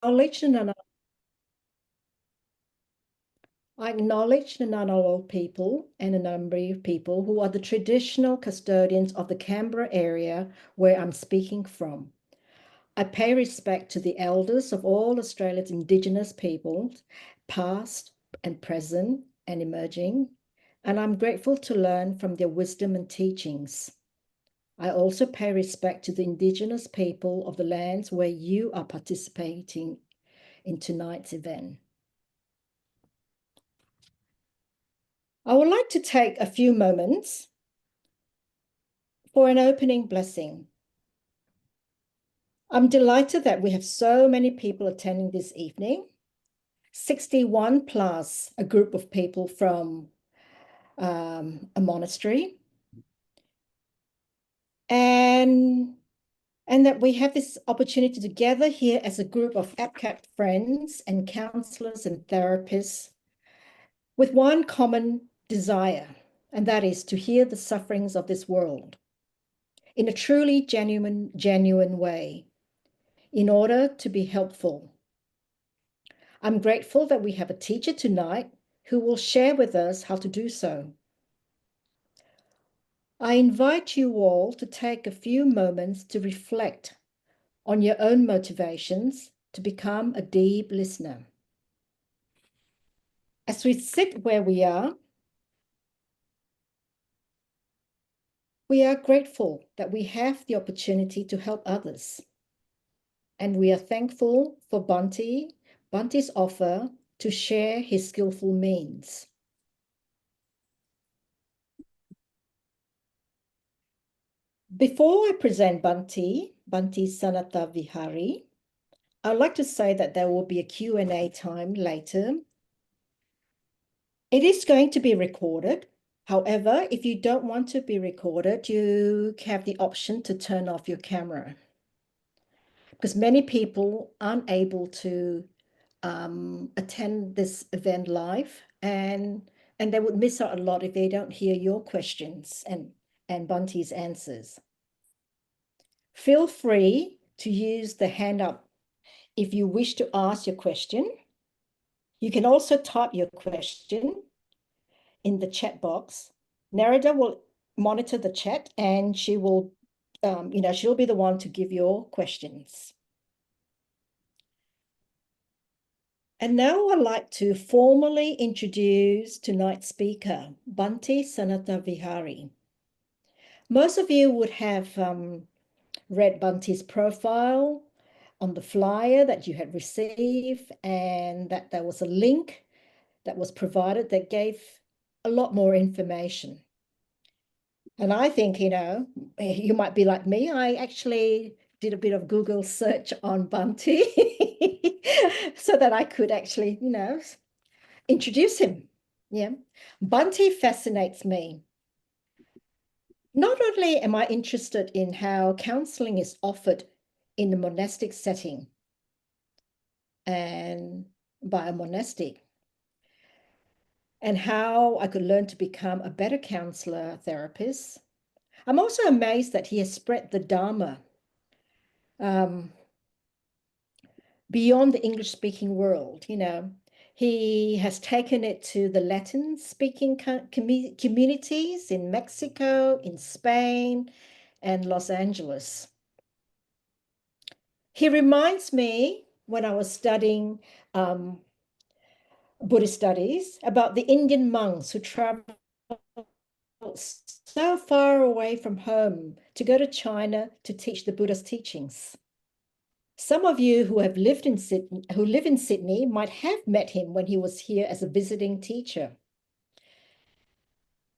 acknowledge the Ngunnawal people and a number of people who are the traditional custodians of the Canberra area where I'm speaking from. I pay respect to the elders of all Australia's Indigenous peoples, past and present and emerging, and I'm grateful to learn from their wisdom and teachings. I also pay respect to the Indigenous people of the lands where you are participating in tonight's event. I would like to take a few moments for an opening blessing. I'm delighted that we have so many people attending this evening, 61 plus a group of people from a monastery, and that we have this opportunity to gather here as a group of AABCAP friends and counselors and therapists with one common desire, and that is to hear the sufferings of this world in a truly genuine way in order to be helpful. I'm grateful that we have a teacher tonight who will share with us how to do so. I invite you all to take a few moments to reflect on your own motivations to become a deep listener. As we sit where we are grateful that we have the opportunity to help others. And we are thankful for Bhante's offer to share his skillful means. Before I present Bhante Sanathavihari, I'd like to say that there will be a Q&A time later. It is going to be recorded. However, if you don't want to be recorded, you have the option to turn off your camera, because many people aren't able to attend this event live, and they would miss out a lot if they don't hear your questions and Bhante's answers. Feel free to use the hand up if you wish to ask your question. You can also type your question in the chat box. Nerida will monitor the chat, and she will, she'll be the one to give your questions. And now I'd like to formally introduce tonight's speaker, Bhante Sanathavihari. Most of you would have read Bhante's profile on the flyer that you had received, and that there was a link that was provided that gave a lot more information. And I think, you might be like me. I actually did a bit of Google search on Bhante so that I could actually, introduce him. Yeah. Bhante fascinates me. Not only am I interested in how counselling is offered in the monastic setting and by a monastic, and how I could learn to become a better counsellor, therapist. I'm also amazed that he has spread the Dharma beyond the English-speaking world. He has taken it to the Latin-speaking communities in Mexico, in Spain, and Los Angeles. He reminds me, when I was studying Buddhist studies, about the Indian monks who traveled so far away from home to go to China to teach the Buddha's teachings. Some of you who live in Sydney might have met him when he was here as a visiting teacher.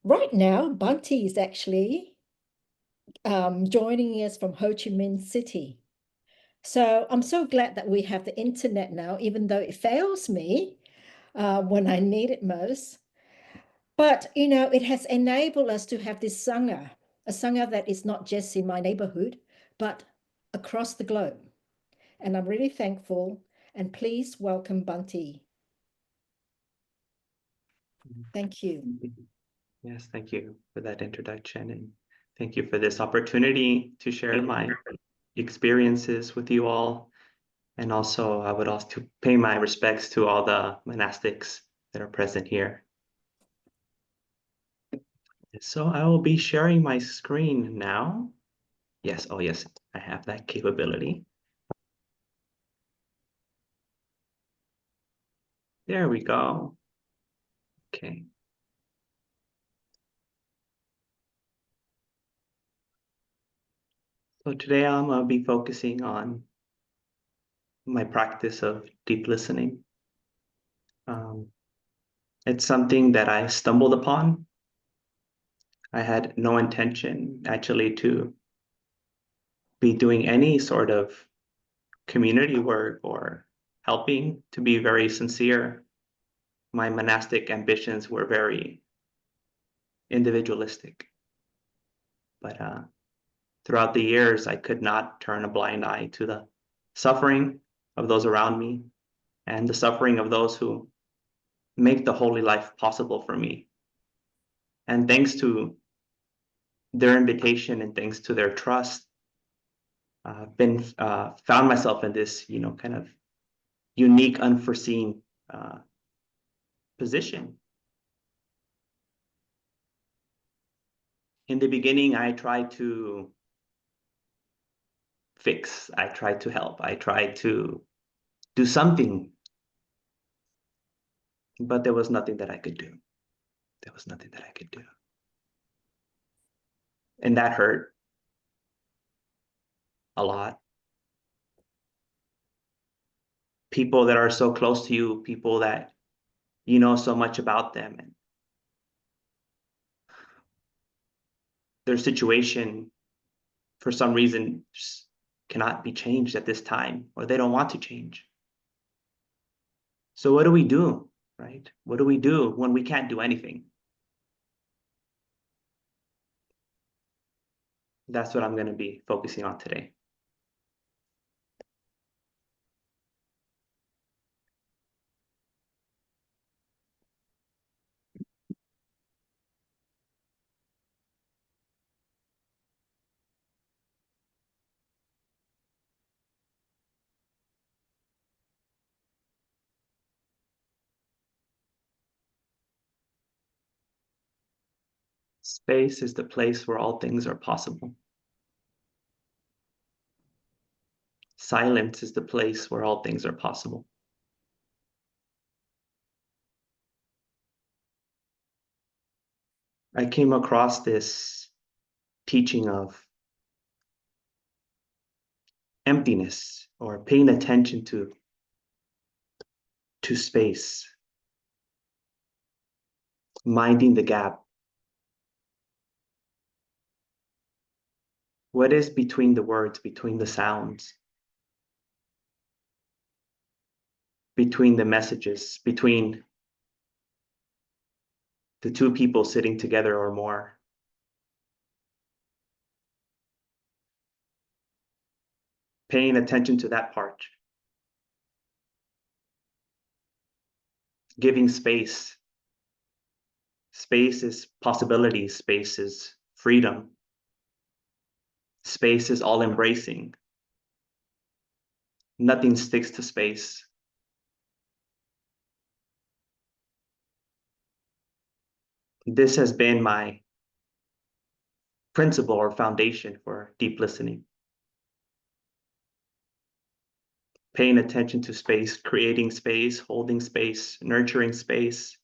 Right now, Bhante is actually joining us from Ho Chi Minh City. So I'm so glad that we have the internet now, even though it fails me when I need it most. But, it has enabled us to have this Sangha, a Sangha that is not just in my neighborhood, but across the globe. And I'm really thankful, and please welcome Bhante. Thank you. Yes, thank you for that introduction, and thank you for this opportunity to share my experiences with you all. And also, I would also pay my respects to all the monastics that are present here. So I will be sharing my screen now. Yes, oh yes, I have that capability. There we go. Okay. So today I'm going to be focusing on my practice of deep listening. It's something that I stumbled upon. I had no intention actually to be doing any sort of community work or helping. To be very sincere, my monastic ambitions were very individualistic. But throughout the years, I could not turn a blind eye to the suffering of those around me and the suffering of those who make the holy life possible for me. And thanks to their invitation and thanks to their trust, I've been found myself in this, kind of unique, unforeseen position. In the beginning, I tried to fix, I tried to help, I tried to do something, but there was nothing that I could do. There was nothing that I could do. And that hurt a lot. People that are so close to you, people that you know so much about them, and their situation for some reason just cannot be changed at this time, or they don't want to change. So what do we do, right? What do we do when we can't do anything? That's what I'm going to be focusing on today. Space is the place where all things are possible. Silence is the place where all things are possible. I came across this teaching of emptiness, or paying attention to space, minding the gap. What is between the words, between the sounds, between the messages, between the two people sitting together or more? Paying attention to that part. Giving space. Space is possibility. Space is freedom. Space is all embracing. Nothing sticks to space. This has been my principle or foundation for deep listening. Paying attention to space, creating space, holding space, nurturing space.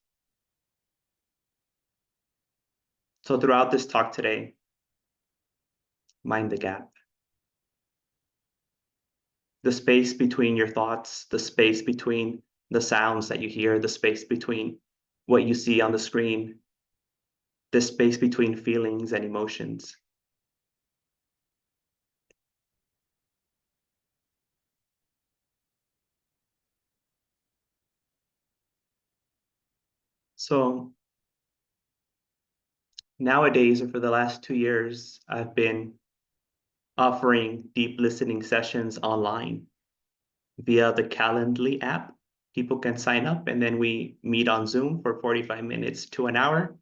So throughout this talk today, mind the gap. The space between your thoughts, the space between the sounds that you hear, the space between what you see on the screen, the space between feelings and emotions. So nowadays, or for the last 2 years, I've been offering deep listening sessions online via the Calendly app. People can sign up and then we meet on Zoom for 45 minutes to an hour.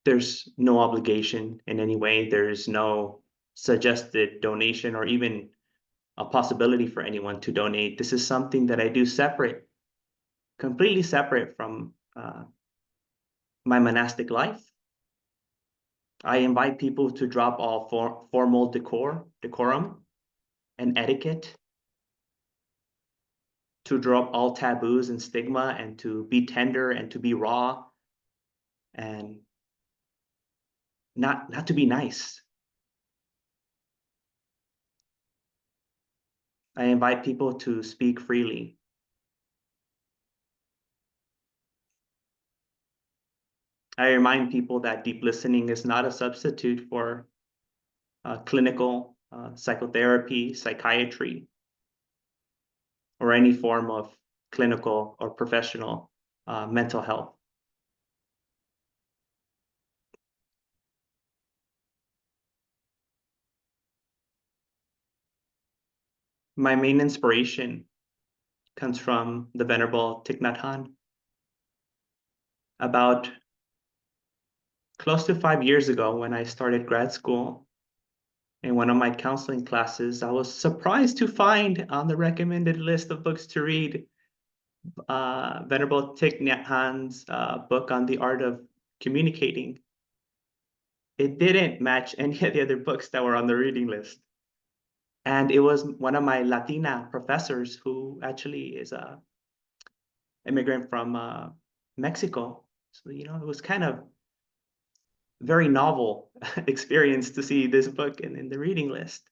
There's no obligation in any way. There's no suggested donation or even a possibility for anyone to donate. This is something that I do separate, completely separate from my monastic life. I invite people to drop all formal decorum and etiquette, to drop all taboos and stigma, and to be tender and to be raw, and not to be nice. I invite people to speak freely. I remind people that deep listening is not a substitute for clinical psychotherapy, psychiatry, or any form of clinical or professional mental health. My main inspiration comes from the Venerable Thich Nhat Hanh. About close to 5 years ago, when I started grad school, in one of my counseling classes, I was surprised to find on the recommended list of books to read Venerable Thich Nhat Hanh's book on the art of communicating. It didn't match any of the other books that were on the reading list. And it was one of my Latina professors, who actually is a immigrant from Mexico. So, you know, it was kind of very novel experience to see this book in the reading list.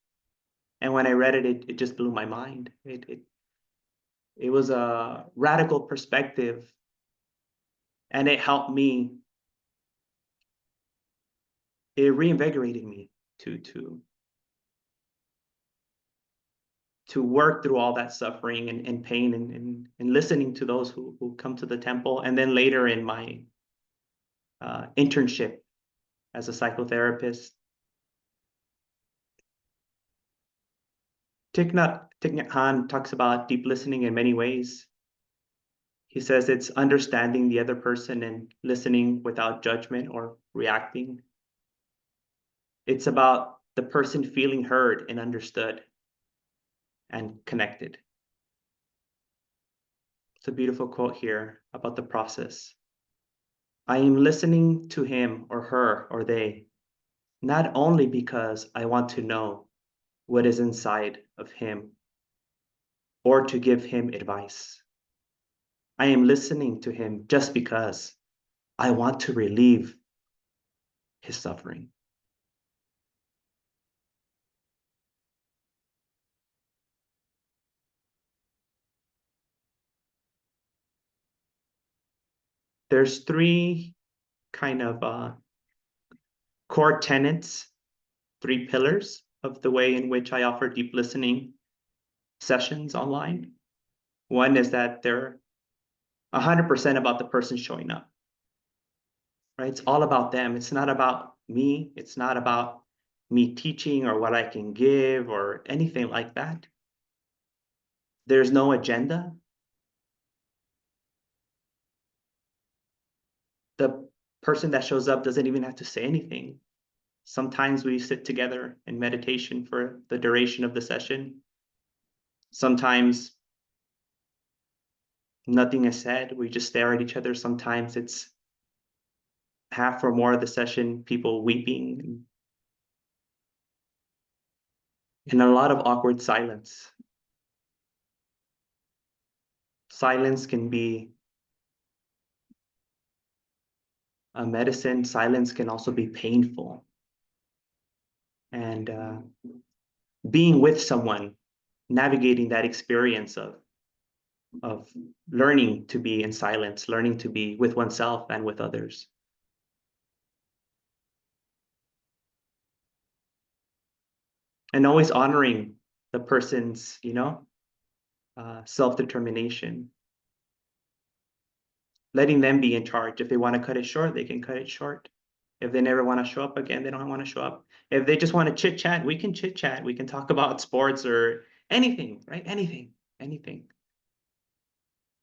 And when I read it, it just blew my mind. It was a radical perspective, and it helped me. It reinvigorated me to work through all that suffering and pain and listening to those who come to the temple. And then later in my internship as a psychotherapist, Thich Nhat Hanh talks about deep listening in many ways. He says it's understanding the other person and listening without judgment or reacting. It's about the person feeling heard and understood and connected. It's a beautiful quote here about the process. I am listening to him or her or they, not only because I want to know what is inside of him or to give him advice. I am listening to him just because I want to relieve his suffering. There's three kind of core tenets, three pillars of the way in which I offer deep listening sessions online. One is that they're 100% about the person showing up, right? It's all about them. It's not about me. It's not about me teaching or what I can give or anything like that. There's no agenda. The person that shows up doesn't even have to say anything. Sometimes we sit together in meditation for the duration of the session. Sometimes nothing is said. We just stare at each other. Sometimes it's half or more of the session, people weeping, and a lot of awkward silence. Silence can be a medicine. Silence can also be painful. And being with someone, navigating that experience of learning to be in silence, learning to be with oneself and with others. And always honoring the person's, self-determination. Letting them be in charge. If they want to cut it short, they can cut it short. If they never want to show up again, they don't want to show up. If they just want to chit chat, we can chit chat. We can talk about sports or anything, right? Anything.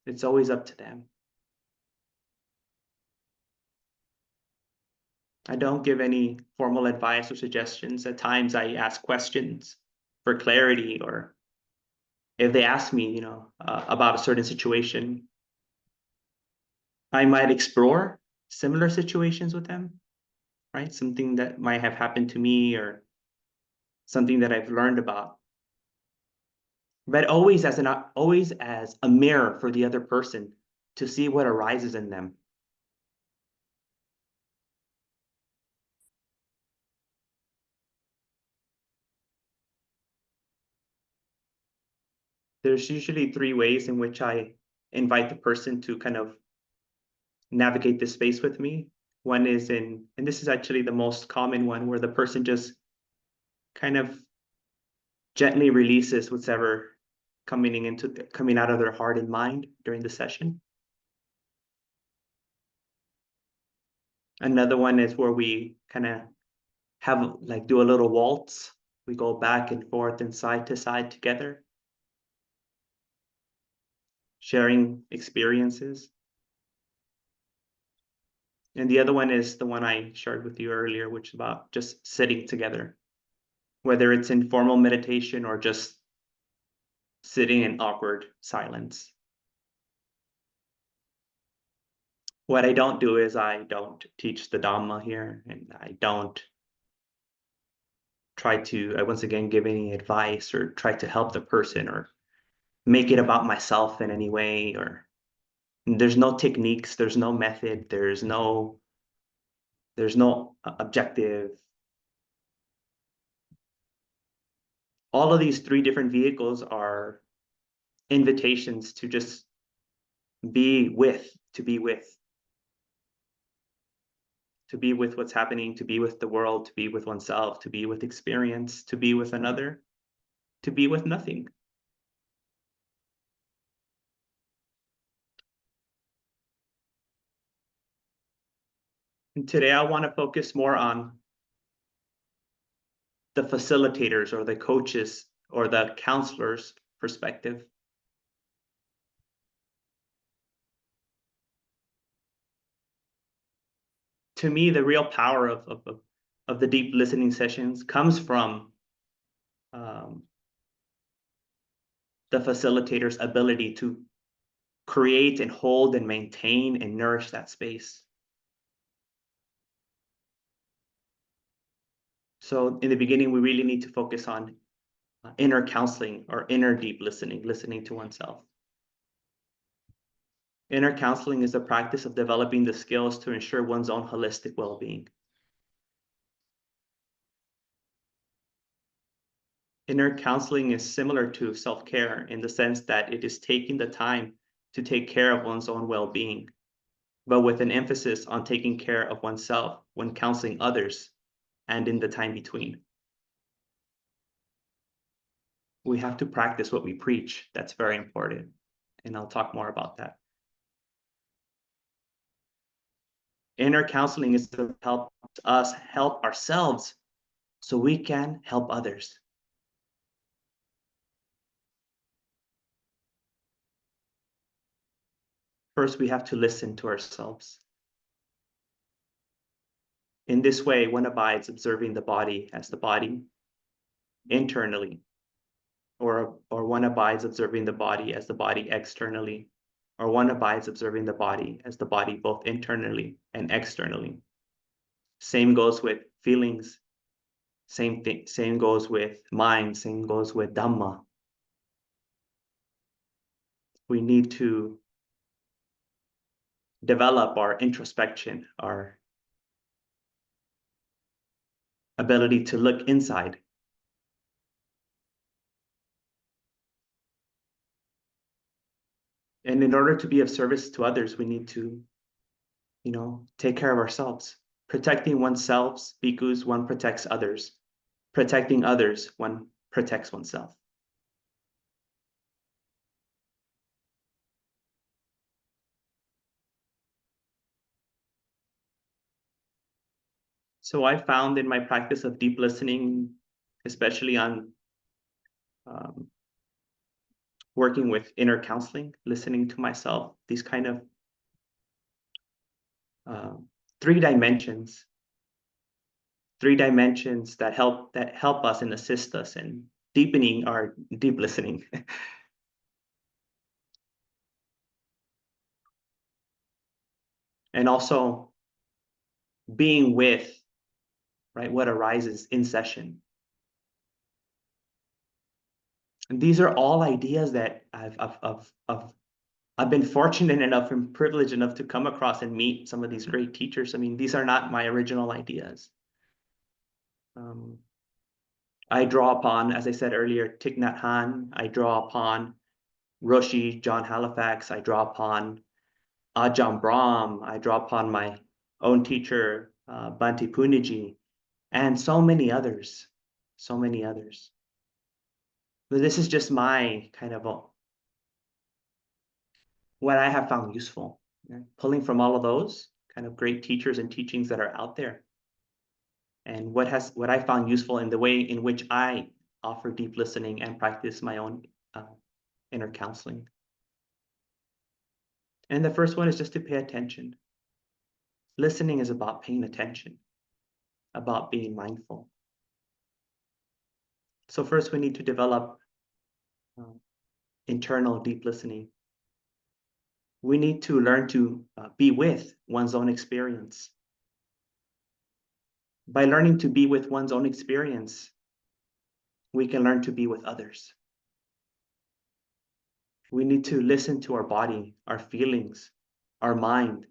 It's always up to them. I don't give any formal advice or suggestions. At times I ask questions for clarity, or if they ask me, about a certain situation, I might explore similar situations with them, right? Something that might have happened to me or something that I've learned about. But always as a mirror for the other person to see what arises in them. There's usually three ways in which I invite the person to kind of navigate this space with me. One is and this is actually the most common one, where the person just kind of gently releases whatever coming out of their heart and mind during the session. Another one is where we kind of do a little waltz. We go back and forth and side to side together, sharing experiences. And the other one is the one I shared with you earlier, which is about just sitting together, whether it's in formal meditation or just sitting in awkward silence. What I don't do is I don't teach the Dhamma here, and I don't try to, once again, give any advice or try to help the person or make it about myself in any way. Or there's no techniques, there's no method, there's no objective. All of these three different vehicles are invitations to just be with, to be with what's happening, to be with the world, to be with oneself, to be with experience, to be with another, to be with nothing. And today I want to focus more on the facilitators or the coaches or the counselors' perspective. To me, the real power of the deep listening sessions comes from the facilitator's ability to create and hold and maintain and nourish that space. So in the beginning, we really need to focus on inner counseling or inner deep listening, listening to oneself. Inner counseling is the practice of developing the skills to ensure one's own holistic well-being. Inner counseling is similar to self-care in the sense that it is taking the time to take care of one's own well-being, but with an emphasis on taking care of oneself when counseling others and in the time between. We have to practice what we preach. That's very important, and I'll talk more about that. Inner counseling is to help us help ourselves so we can help others. First, we have to listen to ourselves. In this way, one abides observing the body as the body internally, or one abides observing the body as the body externally, or one abides observing the body as the body both internally and externally. Same goes with feelings. Same goes with mind. Same goes with Dhamma. We need to develop our introspection, our ability to look inside. And in order to be of service to others, we need to, take care of ourselves. Protecting oneself, bhikkhus, one protects others. Protecting others, one protects oneself. So I found in my practice of deep listening, especially on working with inner counseling, listening to myself, these kind of 3 dimensions three dimensions that help us and assist us in deepening our deep listening. And also being with, right, what arises in session. And these are all ideas that I've been fortunate enough and privileged enough to come across and meet some of these great teachers. I mean, these are not my original ideas. I draw upon, as I said earlier, Thich Nhat Hanh. I draw upon Roshi, John Halifax. I draw upon Ajahn Brahm. I draw upon my own teacher, Bhante Puniji, and so many others, so many others. But this is just my kind of what I have found useful, right? Pulling from all of those kind of great teachers and teachings that are out there. And what I found useful in the way in which I offer deep listening and practice my own inner counseling. And the first one is just to pay attention. Listening is about paying attention, about being mindful. So first we need to develop internal deep listening. We need to learn to be with one's own experience. By learning to be with one's own experience, we can learn to be with others. We need to listen to our body, our feelings, our mind,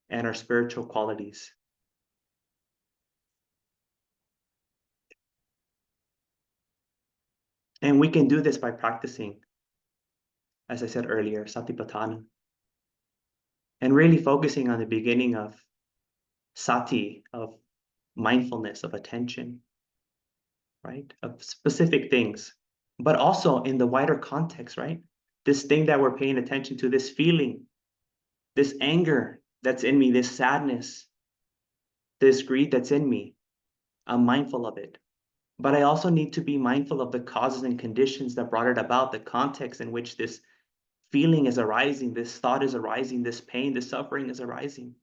and our spiritual qualities. And we can do this by practicing, as I said earlier, satipatthana, and really focusing on the beginning of sati, of mindfulness, of attention, right? Of specific things, but also in the wider context, right? This thing that we're paying attention to, this feeling, this anger that's in me, this sadness, this greed that's in me, I'm mindful of it. But I also need to be mindful of the causes and conditions that brought it about, the context in which this feeling is arising, this thought is arising, this pain, this suffering is arising.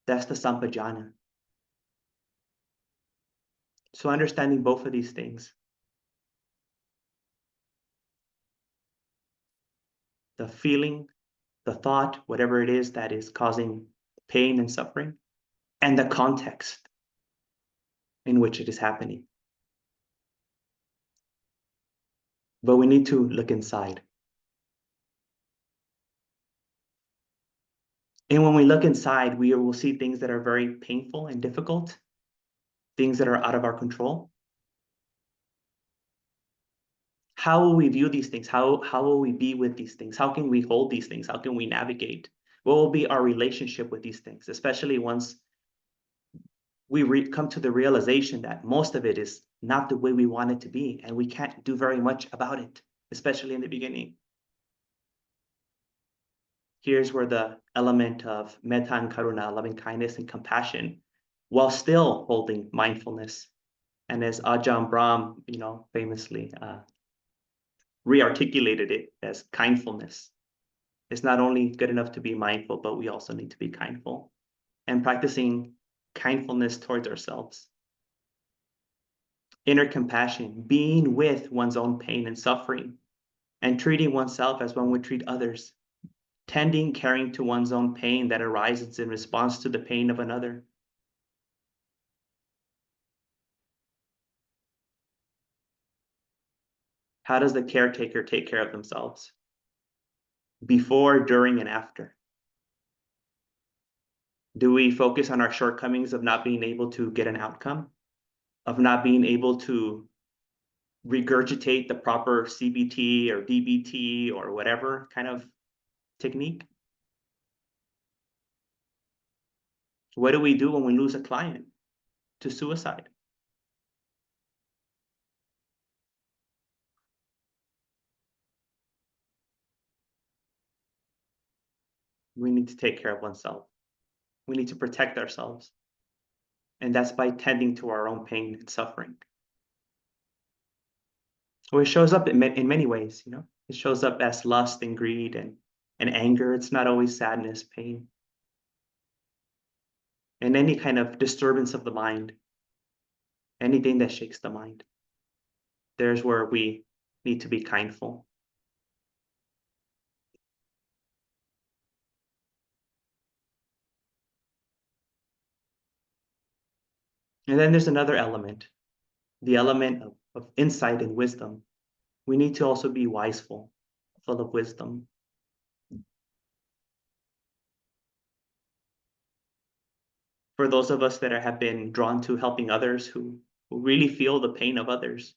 That's the sampajana. So understanding both of these things, the feeling, the thought, whatever it is that is causing pain and suffering, and the context in which it is happening. But we need to look inside. And when we look inside, we will see things that are very painful and difficult, things that are out of our control. How will we view these things? How will we be with these things? How can we hold these things? How can we navigate? What will be our relationship with these things, especially once we come to the realization that most of it is not the way we want it to be, and we can't do very much about it, especially in the beginning. Here's where the element of metta and karuna, loving kindness and compassion, while still holding mindfulness. And as Ajahn Brahm, famously re-articulated it as kindfulness. It's not only good enough to be mindful, but we also need to be kindful and practicing kindfulness towards ourselves. Inner compassion, being with one's own pain and suffering, and treating oneself as one would treat others, tending, caring to one's own pain that arises in response to the pain of another. How does the caretaker take care of themselves? Before, during, and after. Do we focus on our shortcomings of not being able to get an outcome, of not being able to regurgitate the proper CBT or DBT or whatever kind of technique? What do we do when we lose a client to suicide? We need to take care of oneself. We need to protect ourselves. And that's by tending to our own pain and suffering. So it shows up in many ways, It shows up as lust and greed and anger. It's not always sadness, pain. and any kind of disturbance of the mind, anything that shakes the mind. There's where we need to be kindful. And then there's another element, the element of insight and wisdom. We need to also be wiseful, full of wisdom. For those of us that have been drawn to helping others who really feel the pain of others,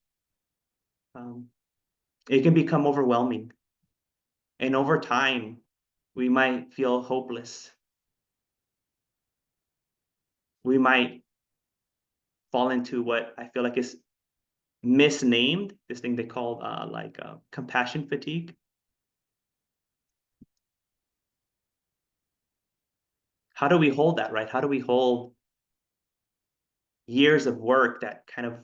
it can become overwhelming. And over time, we might feel hopeless. We might fall into what I feel like is misnamed, this thing they call compassion fatigue. How do we hold that, right? How do we hold years of work, that kind of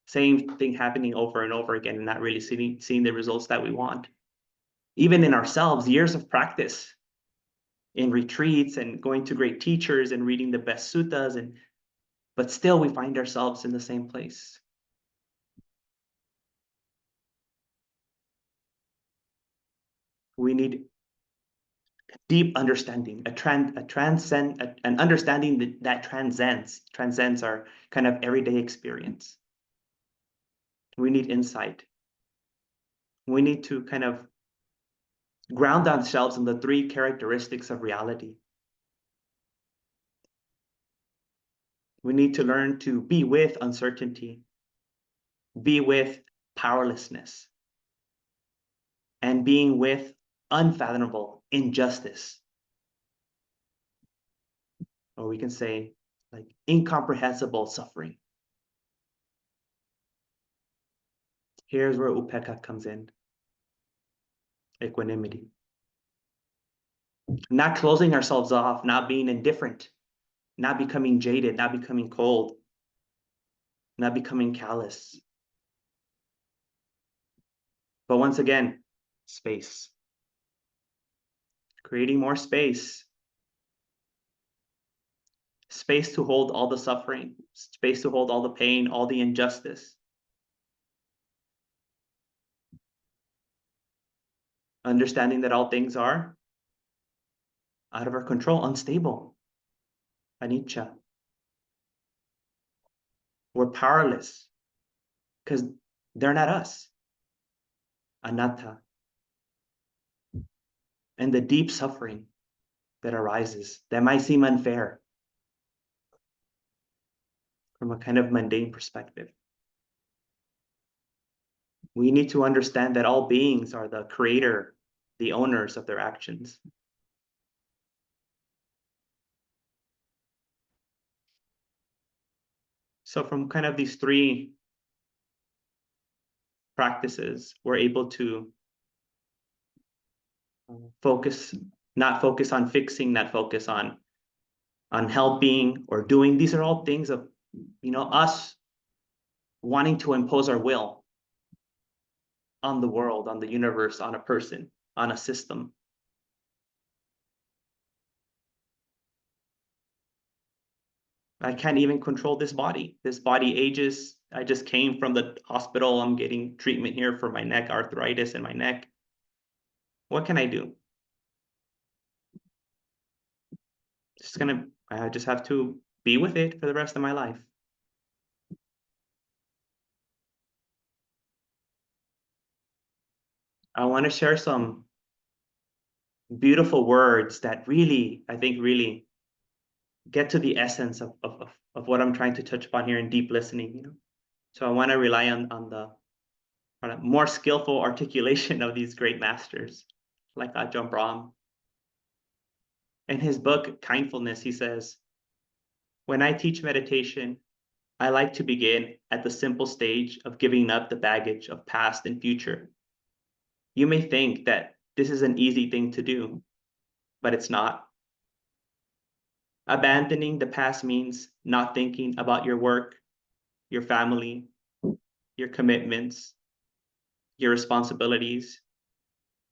same thing happening over and over again and not really seeing the results that we want? Even in ourselves, years of practice in retreats and going to great teachers and reading the best suttas, but still we find ourselves in the same place. We need deep understanding, an understanding that transcends our kind of everyday experience. We need insight. We need to kind of ground ourselves in the three characteristics of reality. We need to learn to be with uncertainty, be with powerlessness, and being with unfathomable injustice. Or we can say like incomprehensible suffering. Here's where upekkha comes in. Equanimity. Not closing ourselves off, not being indifferent, not becoming jaded, not becoming cold, not becoming callous. But once again, space. Creating more space. Space to hold all the suffering, space to hold all the pain, all the injustice. Understanding that all things are out of our control, unstable, anicca. We're powerless because they're not us, anatta. And the deep suffering that arises that might seem unfair from a kind of mundane perspective. We need to understand that all beings are the creator, the owners of their actions. So from kind of these three practices, we're able to not focus on fixing, not focus on helping or doing. These are all things of, us wanting to impose our will on the world, on the universe, on a person, on a system. I can't even control this body. This body ages. I just came from the hospital. I'm getting treatment here for my neck, arthritis in my neck. What can I do? I just have to be with it for the rest of my life. I want to share some beautiful words that really, I think, really get to the essence of what I'm trying to touch upon here in deep listening. So I want to rely on the more skillful articulation of these great masters, like Ajahn Brahm. In his book, Kindfulness, he says, "When I teach meditation, I like to begin at the simple stage of giving up the baggage of past and future. You may think that this is an easy thing to do, but it's not. Abandoning the past means not thinking about your work, your family, your commitments, your responsibilities,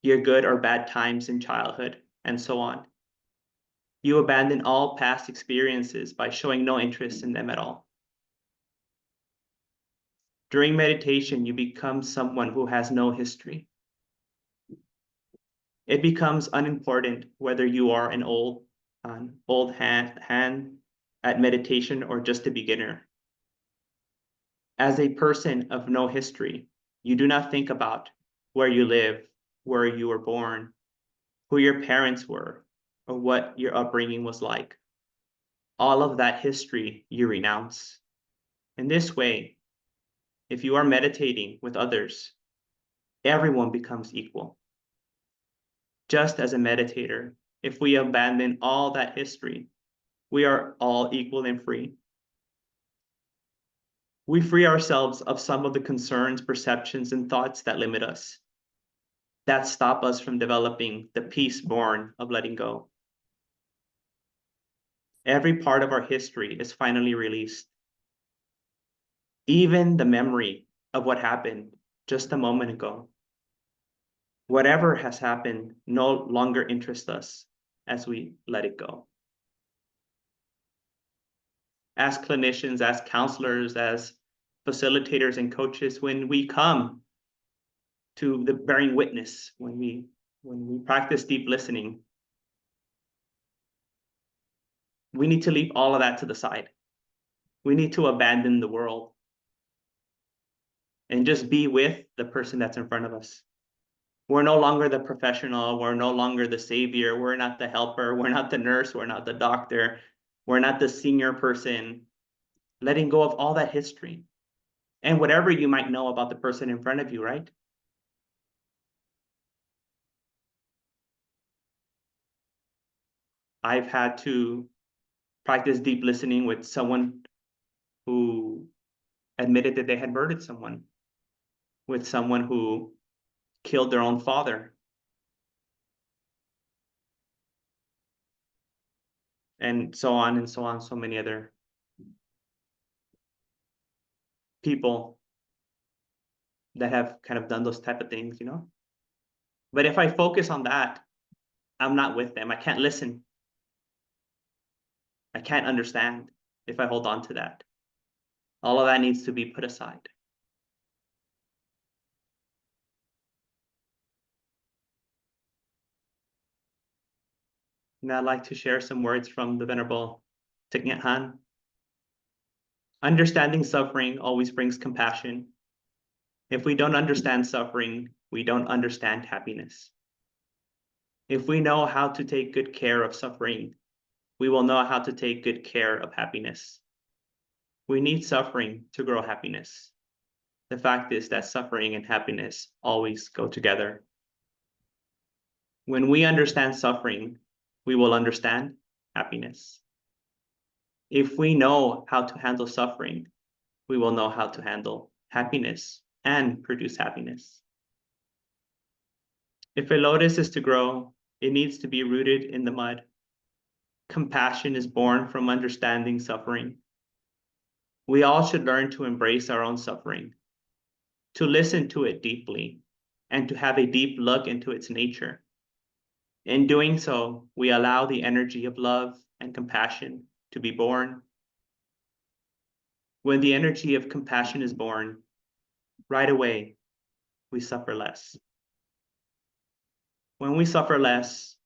your good or bad times in childhood, and so on. You abandon all past experiences by showing no interest in them at all. During meditation, you become someone who has no history. It becomes unimportant whether you are an old hand at meditation or just a beginner. As a person of no history, you do not think about where you live, where you were born, who your parents were, or what your upbringing was like. All of that history you renounce. In this way, if you are meditating with others, everyone becomes equal. Just as a meditator, if we abandon all that history, we are all equal and free. We free ourselves of some of the concerns, perceptions, and thoughts that limit us, that stop us from developing the peace born of letting go. Every part of our history is finally released. Even the memory of what happened just a moment ago. Whatever has happened no longer interests us as we let it go. As clinicians, as counselors, as facilitators and coaches, when we come to the bearing witness, when we practice deep listening, we need to leave all of that to the side. We need to abandon the world and just be with the person that's in front of us. We're no longer the professional. We're no longer the savior. We're not the helper. We're not the nurse. We're not the doctor. We're not the senior person. Letting go of all that history and whatever you might know about the person in front of you, right? I've had to practice deep listening with someone who admitted that they had murdered someone, with someone who killed their own father, and so on and so on, so many other people that have kind of done those type of things, you know? But if I focus on that, I'm not with them. I can't listen. I can't understand if I hold on to that. All of that needs to be put aside. And I'd like to share some words from the Venerable Thich Nhat Hanh. Understanding suffering always brings compassion. If we don't understand suffering, we don't understand happiness. If we know how to take good care of suffering, we will know how to take good care of happiness. We need suffering to grow happiness. The fact is that suffering and happiness always go together. When we understand suffering, we will understand happiness. If we know how to handle suffering, we will know how to handle happiness and produce happiness. If a lotus is to grow, it needs to be rooted in the mud. Compassion is born from understanding suffering. We all should learn to embrace our own suffering, to listen to it deeply, and to have a deep look into its nature. In doing so, we allow the energy of love and compassion to be born. When the energy of compassion is born, right away, we suffer less. When we suffer less,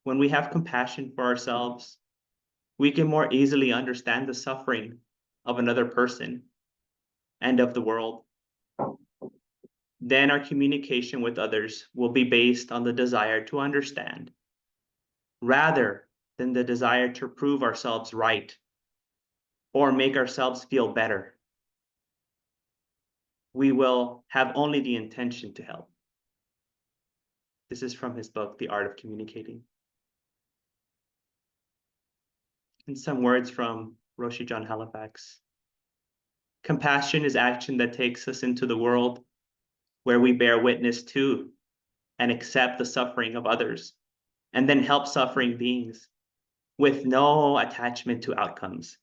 when we have compassion for ourselves, we can more easily understand the suffering of another person and of the world. Then our communication with others will be based on the desire to understand, rather than the desire to prove ourselves right or make ourselves feel better. We will have only the intention to help. This is from his book, The Art of Communicating. And some words from Roshi John Halifax. Compassion is action that takes us into the world where we bear witness to and accept the suffering of others, and then help suffering beings with no attachment to outcomes.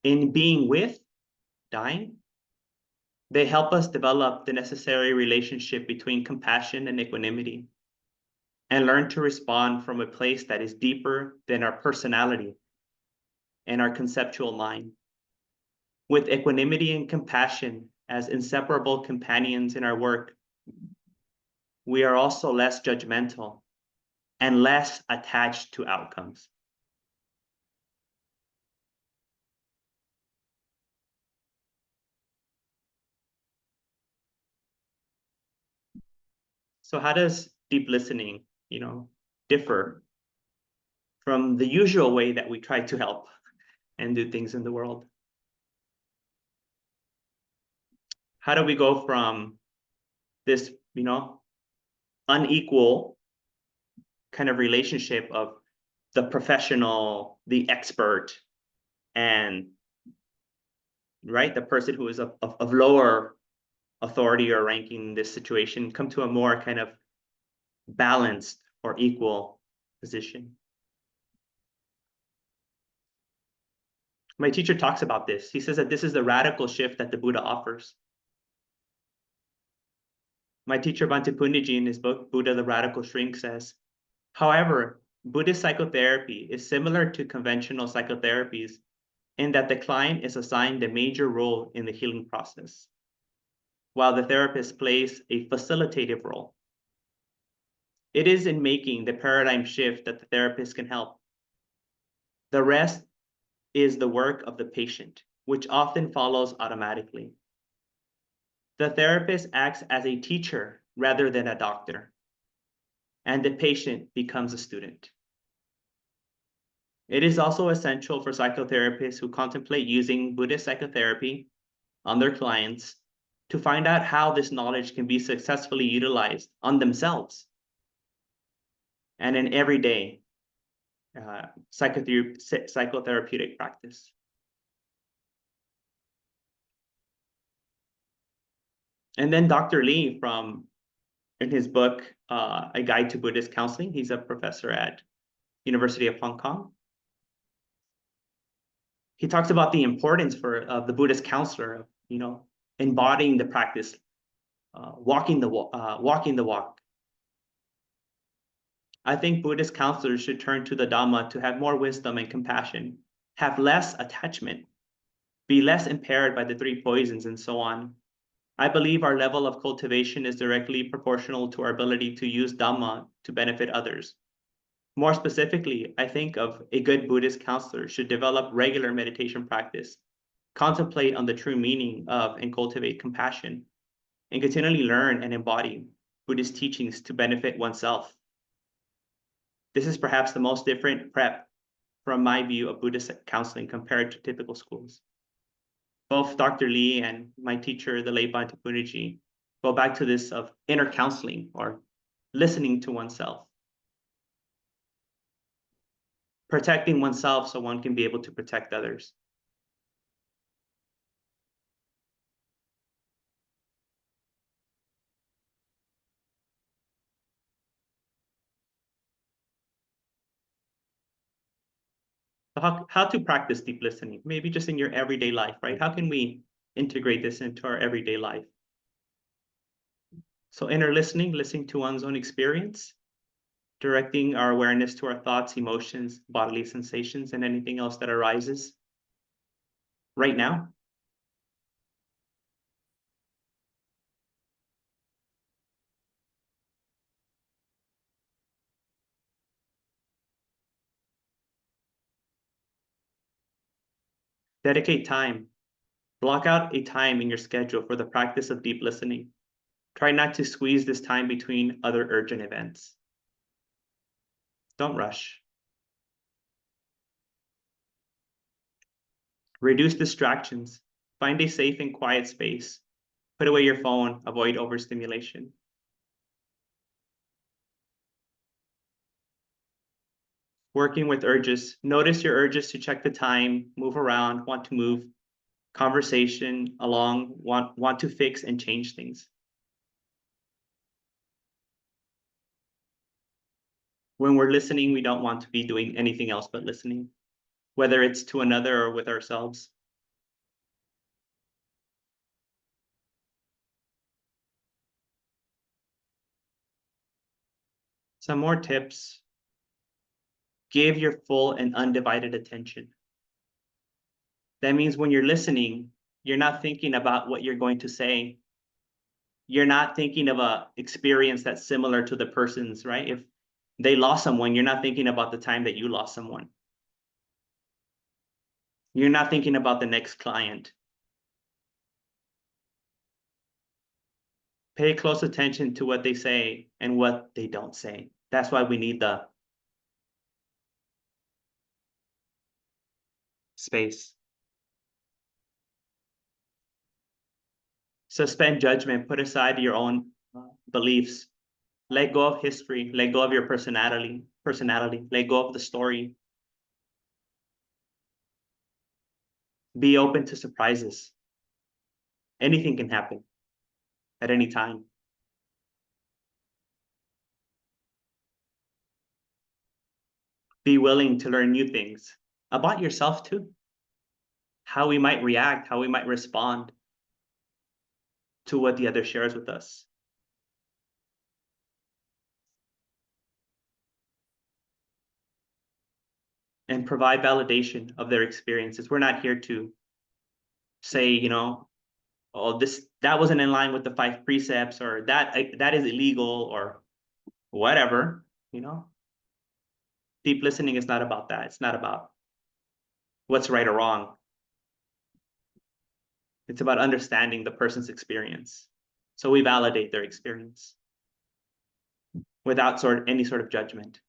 In being with dying, they help us develop the necessary relationship between compassion and equanimity. and learn to respond from a place that is deeper than our personality and our conceptual mind. With equanimity and compassion as inseparable companions in our work, we are also less judgmental and less attached to outcomes. So how does deep listening, differ from the usual way that we try to help and do things in the world? How do we go from this, unequal kind of relationship of the professional, the expert, and the person who is of lower authority or ranking in this situation, come to a more kind of balanced or equal position? My teacher talks about this. He says that this is the radical shift that the Buddha offers. My teacher Bhante Punjaji, in his book, Buddha, the Radical Shrink, says, however, Buddhist psychotherapy is similar to conventional psychotherapies in that the client is assigned a major role in the healing process, while the therapist plays a facilitative role. It is in making the paradigm shift that the therapist can help. The rest is the work of the patient, which often follows automatically. The therapist acts as a teacher rather than a doctor, and the patient becomes a student. It is also essential for psychotherapists who contemplate using Buddhist psychotherapy on their clients to find out how this knowledge can be successfully utilized on themselves and in everyday psychotherapeutic practice. And then Dr. Lee, in his book, A Guide to Buddhist Counseling, he's a professor at University of Hong Kong. He talks about the importance of the Buddhist counselor, embodying the practice, walking the walk. I think Buddhist counselors should turn to the Dhamma to have more wisdom and compassion, have less attachment, be less impaired by the three poisons, and so on. I believe our level of cultivation is directly proportional to our ability to use Dhamma to benefit others. More specifically, I think of a good Buddhist counselor should develop regular meditation practice, contemplate on the true meaning of and cultivate compassion, and continually learn and embody Buddhist teachings to benefit oneself. This is perhaps the most different prep from my view of Buddhist counseling compared to typical schools. Both Dr. Lee and my teacher, the late Bhante Punjaji, go back to this of inner counseling or listening to oneself. Protecting oneself so one can be able to protect others. So how to practice deep listening? Maybe just in your everyday life, right? How can we integrate this into our everyday life? So inner listening to one's own experience, directing our awareness to our thoughts, emotions, bodily sensations, and anything else that arises right now. Dedicate time. Block out a time in your schedule for the practice of deep listening. Try not to squeeze this time between other urgent events. Don't rush. Reduce distractions. Find a safe and quiet space. Put away your phone. Avoid overstimulation. Working with urges. Notice your urges to check the time, move around, want to move, conversation along, want to fix and change things. When we're listening, we don't want to be doing anything else but listening, whether it's to another or with ourselves. Some more tips. Give your full and undivided attention. That means when you're listening, you're not thinking about what you're going to say. You're not thinking of a experience that's similar to the person's, right? If they lost someone, you're not thinking about the time that you lost someone. You're not thinking about the next client. Pay close attention to what they say and what they don't say. That's why we need the space. Suspend judgment. Put aside your own beliefs. Let go of history. Let go of your personality. Let go of the story. Be open to surprises. Anything can happen at any time. Be willing to learn new things about yourself too. How we might react, how we might respond to what the other shares with us. And provide validation of their experiences. We're not here to say, you know, oh, that wasn't in line with the 5 precepts, or that is illegal, or whatever, you know. Deep listening is not about that. It's not about what's right or wrong. It's about understanding the person's experience. So we validate their experience without any sort of judgment.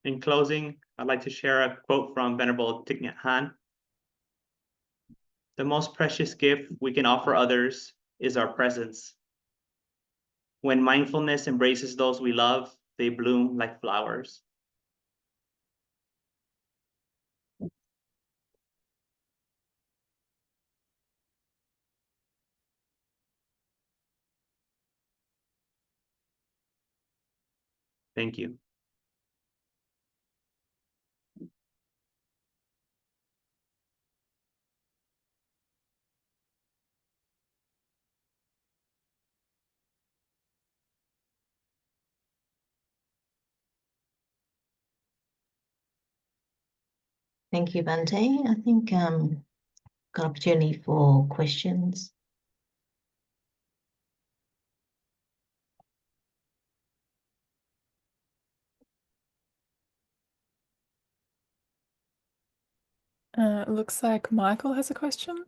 In closing, I'd like to share a quote from Venerable Thich Nhat Hanh. The most precious gift we can offer others is our presence. When mindfulness embraces those we love, they bloom like flowers. Thank you. Thank you, Bhante. I think got opportunity for questions. It looks like Michael has a question.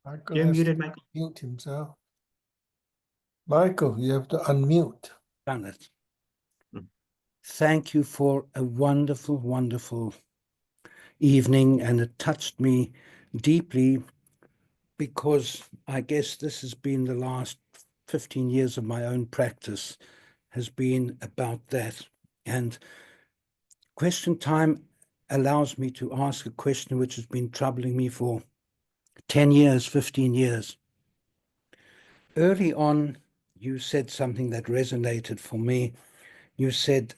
Michael You're has muted, to Michael. mute himself. Michael, you have to unmute. Done it. Mm. Thank you for a wonderful, wonderful evening, and it touched me deeply because I guess this has been the last 15 years of my own practice has been about that. And question time allows me to ask a question which has been troubling me for 10 years, 15 years. Early on, you said something that resonated for me. You said,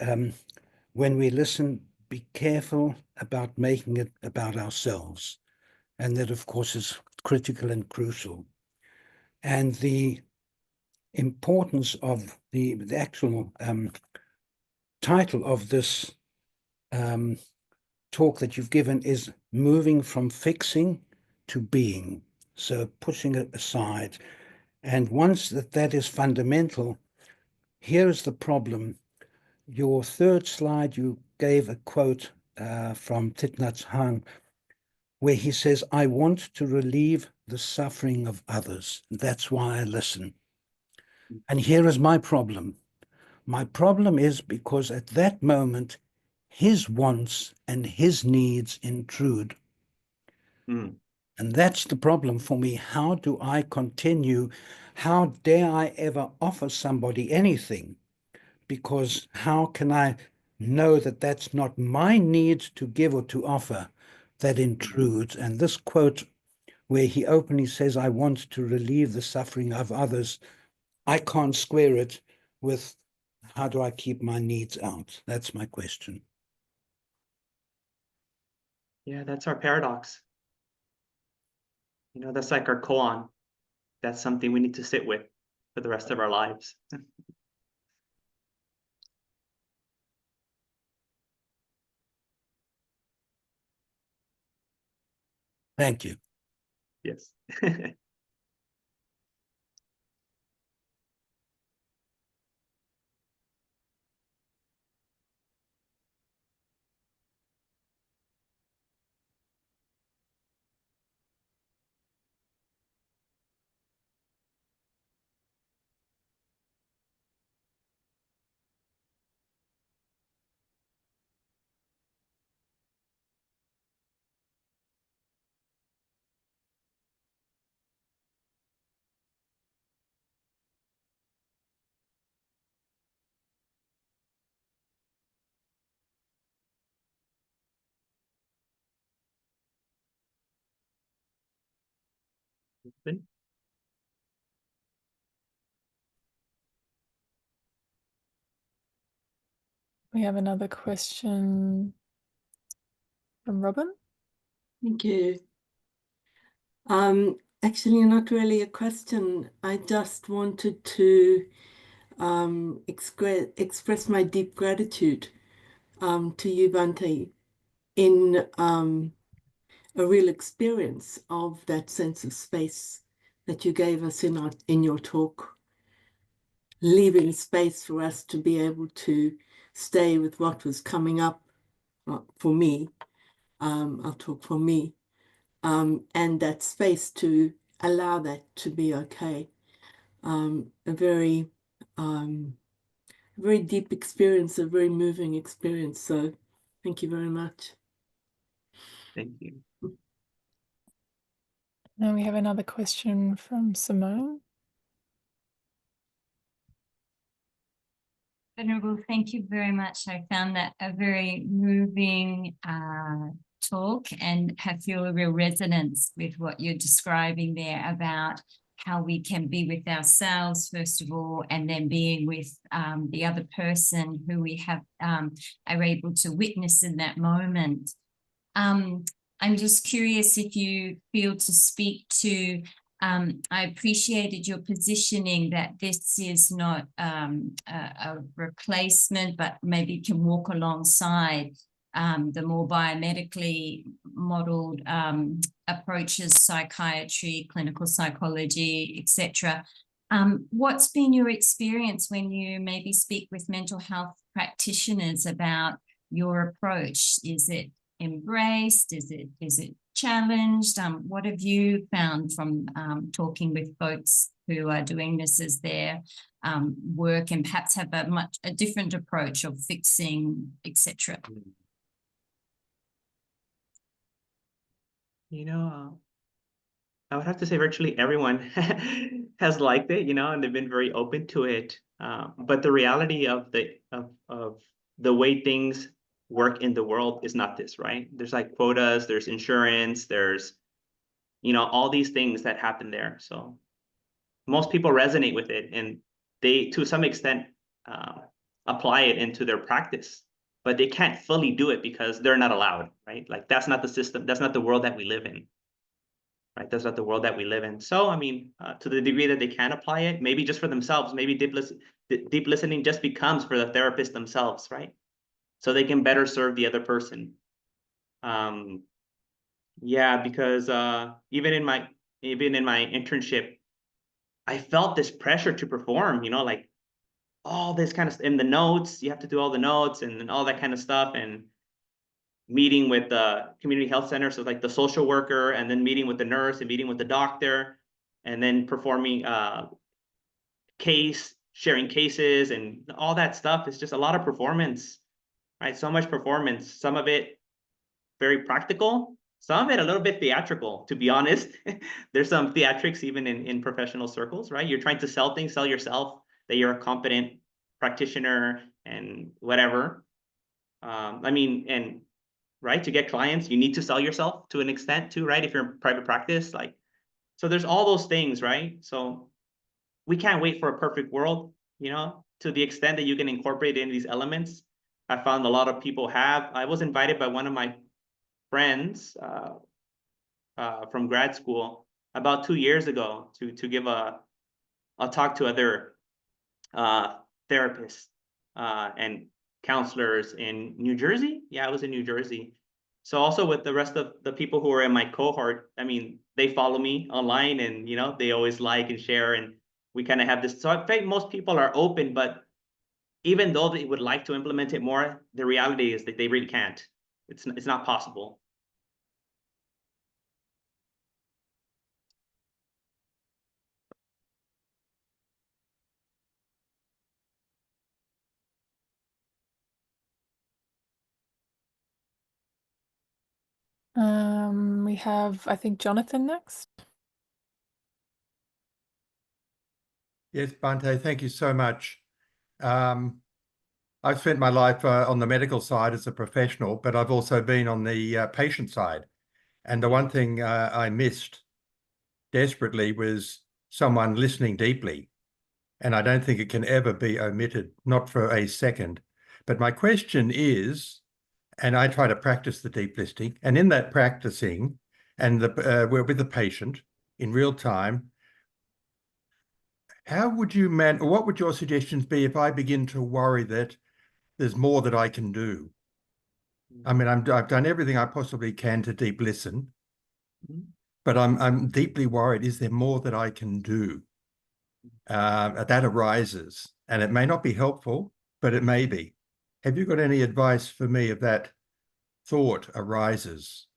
when we listen, be careful about making it about ourselves. And that, of course, is critical and crucial. And the importance of the actual title of this talk that you've given is moving from fixing to being. So pushing it aside. And once that is fundamental, here's the problem. Your third slide, you gave a quote from Thich Nhat Hanh, where he says, I want to relieve the suffering of others. That's why I listen. And here is my problem. My problem is because at that moment, his wants and his needs intrude. Mm. And that's the problem for me. How do I continue? How dare I ever offer somebody anything? Because how can I know that that's not my need to give or to offer that intrudes? And this quote where he openly says, I want to relieve the suffering of others, I can't square it with how do I keep my needs out? That's my question. Yeah, that's our paradox. You know, that's like our koan. That's something we need to sit with for the rest of our lives. Thank you. Yes. Good. We have another question from Robin. Thank you. Actually, not really a question. I just wanted to express my deep gratitude to you, Bhante, in a real experience of that sense of space that you gave us in your talk, leaving space for us to be able to stay with what was coming up for me. I'll talk for me. And that space to allow that to be okay. A very deep experience, a very moving experience. So thank you very much. Thank you. Now we have another question from Simone. Venerable, thank you very much. I found that a very moving talk and have feel a real resonance with what you're describing there about how we can be with ourselves, first of all, and then being with the other person who we have are able to witness in that moment. I'm just curious if you feel to speak to, I appreciated your positioning that this is not a replacement, but maybe can walk alongside the more biomedically modeled approaches, psychiatry, clinical psychology, etc. What's been your experience when you maybe speak with mental health practitioners about your approach? Is it embraced? Is it challenged? What have you found from talking with folks who are doing this as their work and perhaps have a different approach of fixing, etc.? You know, I would have to say virtually everyone has liked it, you know, and they've been very open to it. But the reality of the way things work in the world is not this, right? There's like quotas, there's insurance, there's, you know, all these things that happen there. So most people resonate with it, and they, to some extent, apply it into their practice, but they can't fully do it because they're not allowed, right? Like that's not the system, that's not the world that we live in. Right, that's not the world that we live in. So, I mean, to the degree that they can apply it, maybe just for themselves, maybe deep listening just becomes for the therapist themselves, right? So they can better serve the other person. Yeah, because even in my internship, I felt this pressure to perform, you know, like all this kind of in the notes, you have to do all the notes and all that kind of stuff, and meeting with the community health center, so like the social worker, and then meeting with the nurse and meeting with the doctor, and then performing sharing cases and all that stuff. It's just a lot of performance, right? So much performance, some of it very practical, some of it a little bit theatrical, to be honest. There's some theatrics even in professional circles, right? You're trying to sell things, sell yourself, that you're a competent practitioner and whatever. I mean, and right, to get clients, you need to sell yourself to an extent too, right? If you're in private practice, like, so there's all those things, right? So we can't wait for a perfect world, you know, to the extent that you can incorporate in these elements. I found a lot of people have. I was invited by one of my friends from grad school about 2 years ago to give a talk to other therapists and counselors in New Jersey. Yeah, I was in New Jersey. So also with the rest of the people who are in my cohort, I mean, they follow me online and, you know, they always like and share, and we kind of have this. So I think most people are open, but even though they would like to implement it more, the reality is that they really can't. It's not possible. We have, I think, Jonathan next. Yes, Bhante, thank you so much. I've spent my life on the medical side as a professional, but I've also been on the patient side. And the one thing I missed desperately was someone listening deeply. And I don't think it can ever be omitted, not for a second. But my question is, and I try to practice the deep listening, and in that practicing, and we're with the patient in real time, how would you what would your suggestions be if I begin to worry that there's more that I can do? I mean, I've done everything I possibly can to deep listen, but I'm deeply worried. Is there more that I can do? That arises, and it may not be helpful, but it may be. Have you got any advice for me if that thought arises?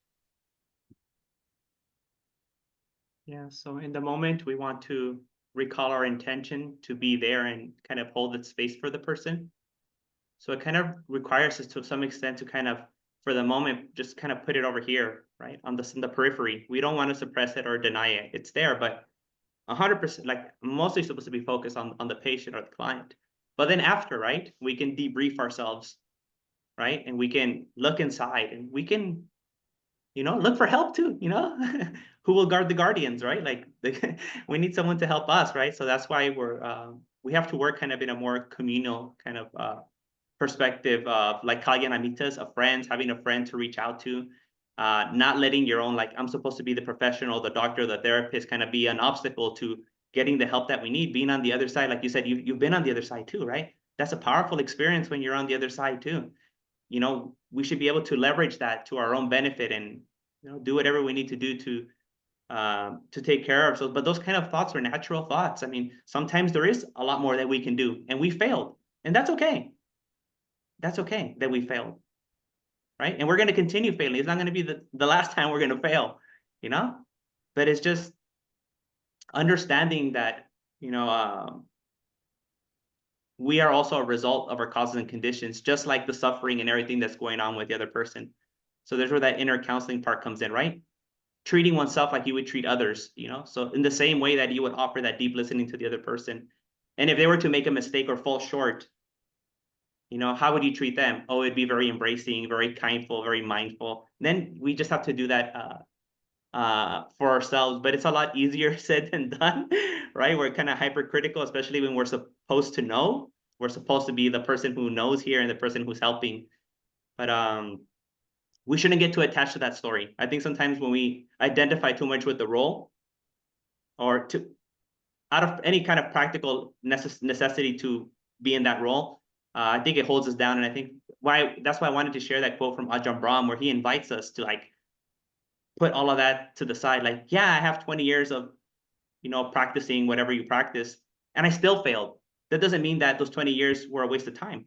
Yeah, so in the moment, we want to recall our intention to be there and kind of hold that space for the person. So it kind of requires us to some extent to kind of, for the moment, just kind of put it over here, right? In the periphery. We don't want to suppress it or deny it. It's there, but 100%, like mostly supposed to be focused on the patient or the client. But then after, right, we can debrief ourselves, right? And we can look inside and we can, you know, look for help too, you know, who will guard the guardians, right? Like we need someone to help us, right? So that's why we have to work kind of in a more communal kind of perspective of like kalyanamitas, of friends, having a friend to reach out to, not letting your own, like, I'm supposed to be the professional, the doctor, the therapist, kind of be an obstacle to getting the help that we need. Being on the other side, like you said, you've been on the other side too, right? That's a powerful experience when you're on the other side too. You know, we should be able to leverage that to our own benefit and, you know, do whatever we need to do to take care of ourselves. But those kind of thoughts are natural thoughts. I mean, sometimes there is a lot more that we can do, and we failed, and that's okay. That's okay that we failed, right? And we're going to continue failing. It's not going to be the last time we're going to fail, you know? But it's just understanding that, you know, we are also a result of our causes and conditions, just like the suffering and everything that's going on with the other person. So there's where that inner counseling part comes in, right? Treating oneself like you would treat others, you know? So in the same way that you would offer that deep listening to the other person. And if they were to make a mistake or fall short, you know, how would you treat them? Oh, it'd be very embracing, very kindful, very mindful. Then we just have to do that for ourselves, but it's a lot easier said than done, right? We're kind of hypercritical, especially when we're supposed to know. We're supposed to be the person who knows here and the person who's helping. But we shouldn't get too attached to that story. I think sometimes when we identify too much with the role, or out of any kind of practical necessity to be in that role, I think it holds us down. And I think that's why I wanted to share that quote from Ajahn Brahm, where he invites us to like put all of that to the side. Like, yeah, I have 20 years of, you know, practicing whatever you practice, and I still failed. That doesn't mean that those 20 years were a waste of time,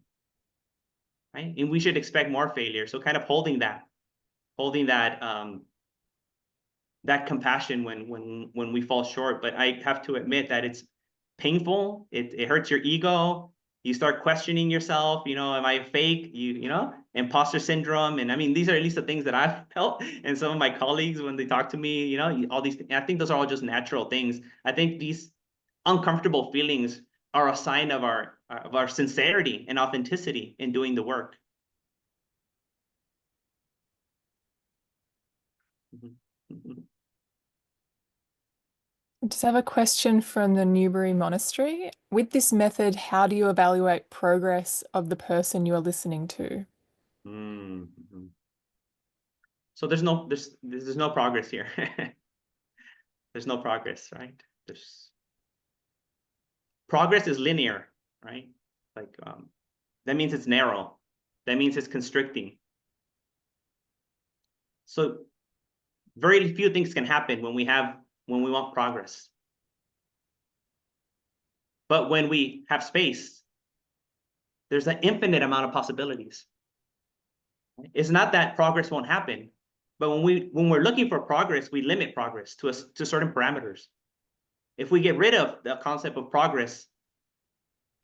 right? And we should expect more failure. So kind of holding that that compassion when we fall short. But I have to admit that it's painful. It hurts your ego. You start questioning yourself, you know, am I fake? You know, imposter syndrome. And I mean, these are at least the things that I've felt, and some of my colleagues when they talk to me, you know, all these things. I think those are all just natural things. I think these uncomfortable feelings are a sign of our sincerity and authenticity in doing the work. Just have a question from the Newbury Monastery. With this method, how do you evaluate progress of the person you are listening to? Mm-hmm. So there's no progress here. There's no progress, right? Progress is linear, right? Like that means it's narrow. That means it's constricting. So very few things can happen when we want progress. But when we have space, there's an infinite amount of possibilities. It's not that progress won't happen, but when we're looking for progress, we limit progress to certain parameters. If we get rid of the concept of progress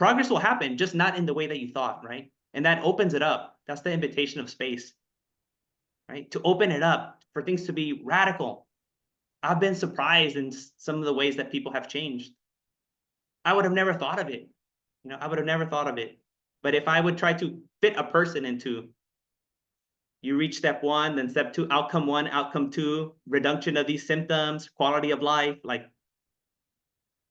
will happen, just not in the way that you thought, right? And that opens it up. That's the invitation of space, right? To open it up for things to be radical. I've been surprised in some of the ways that people have changed. I would have never thought of it. I would have never thought of it. But if I would try to fit a person into, you reach step 1, then step 2, outcome 1, outcome 2, reduction of these symptoms, quality of life, like,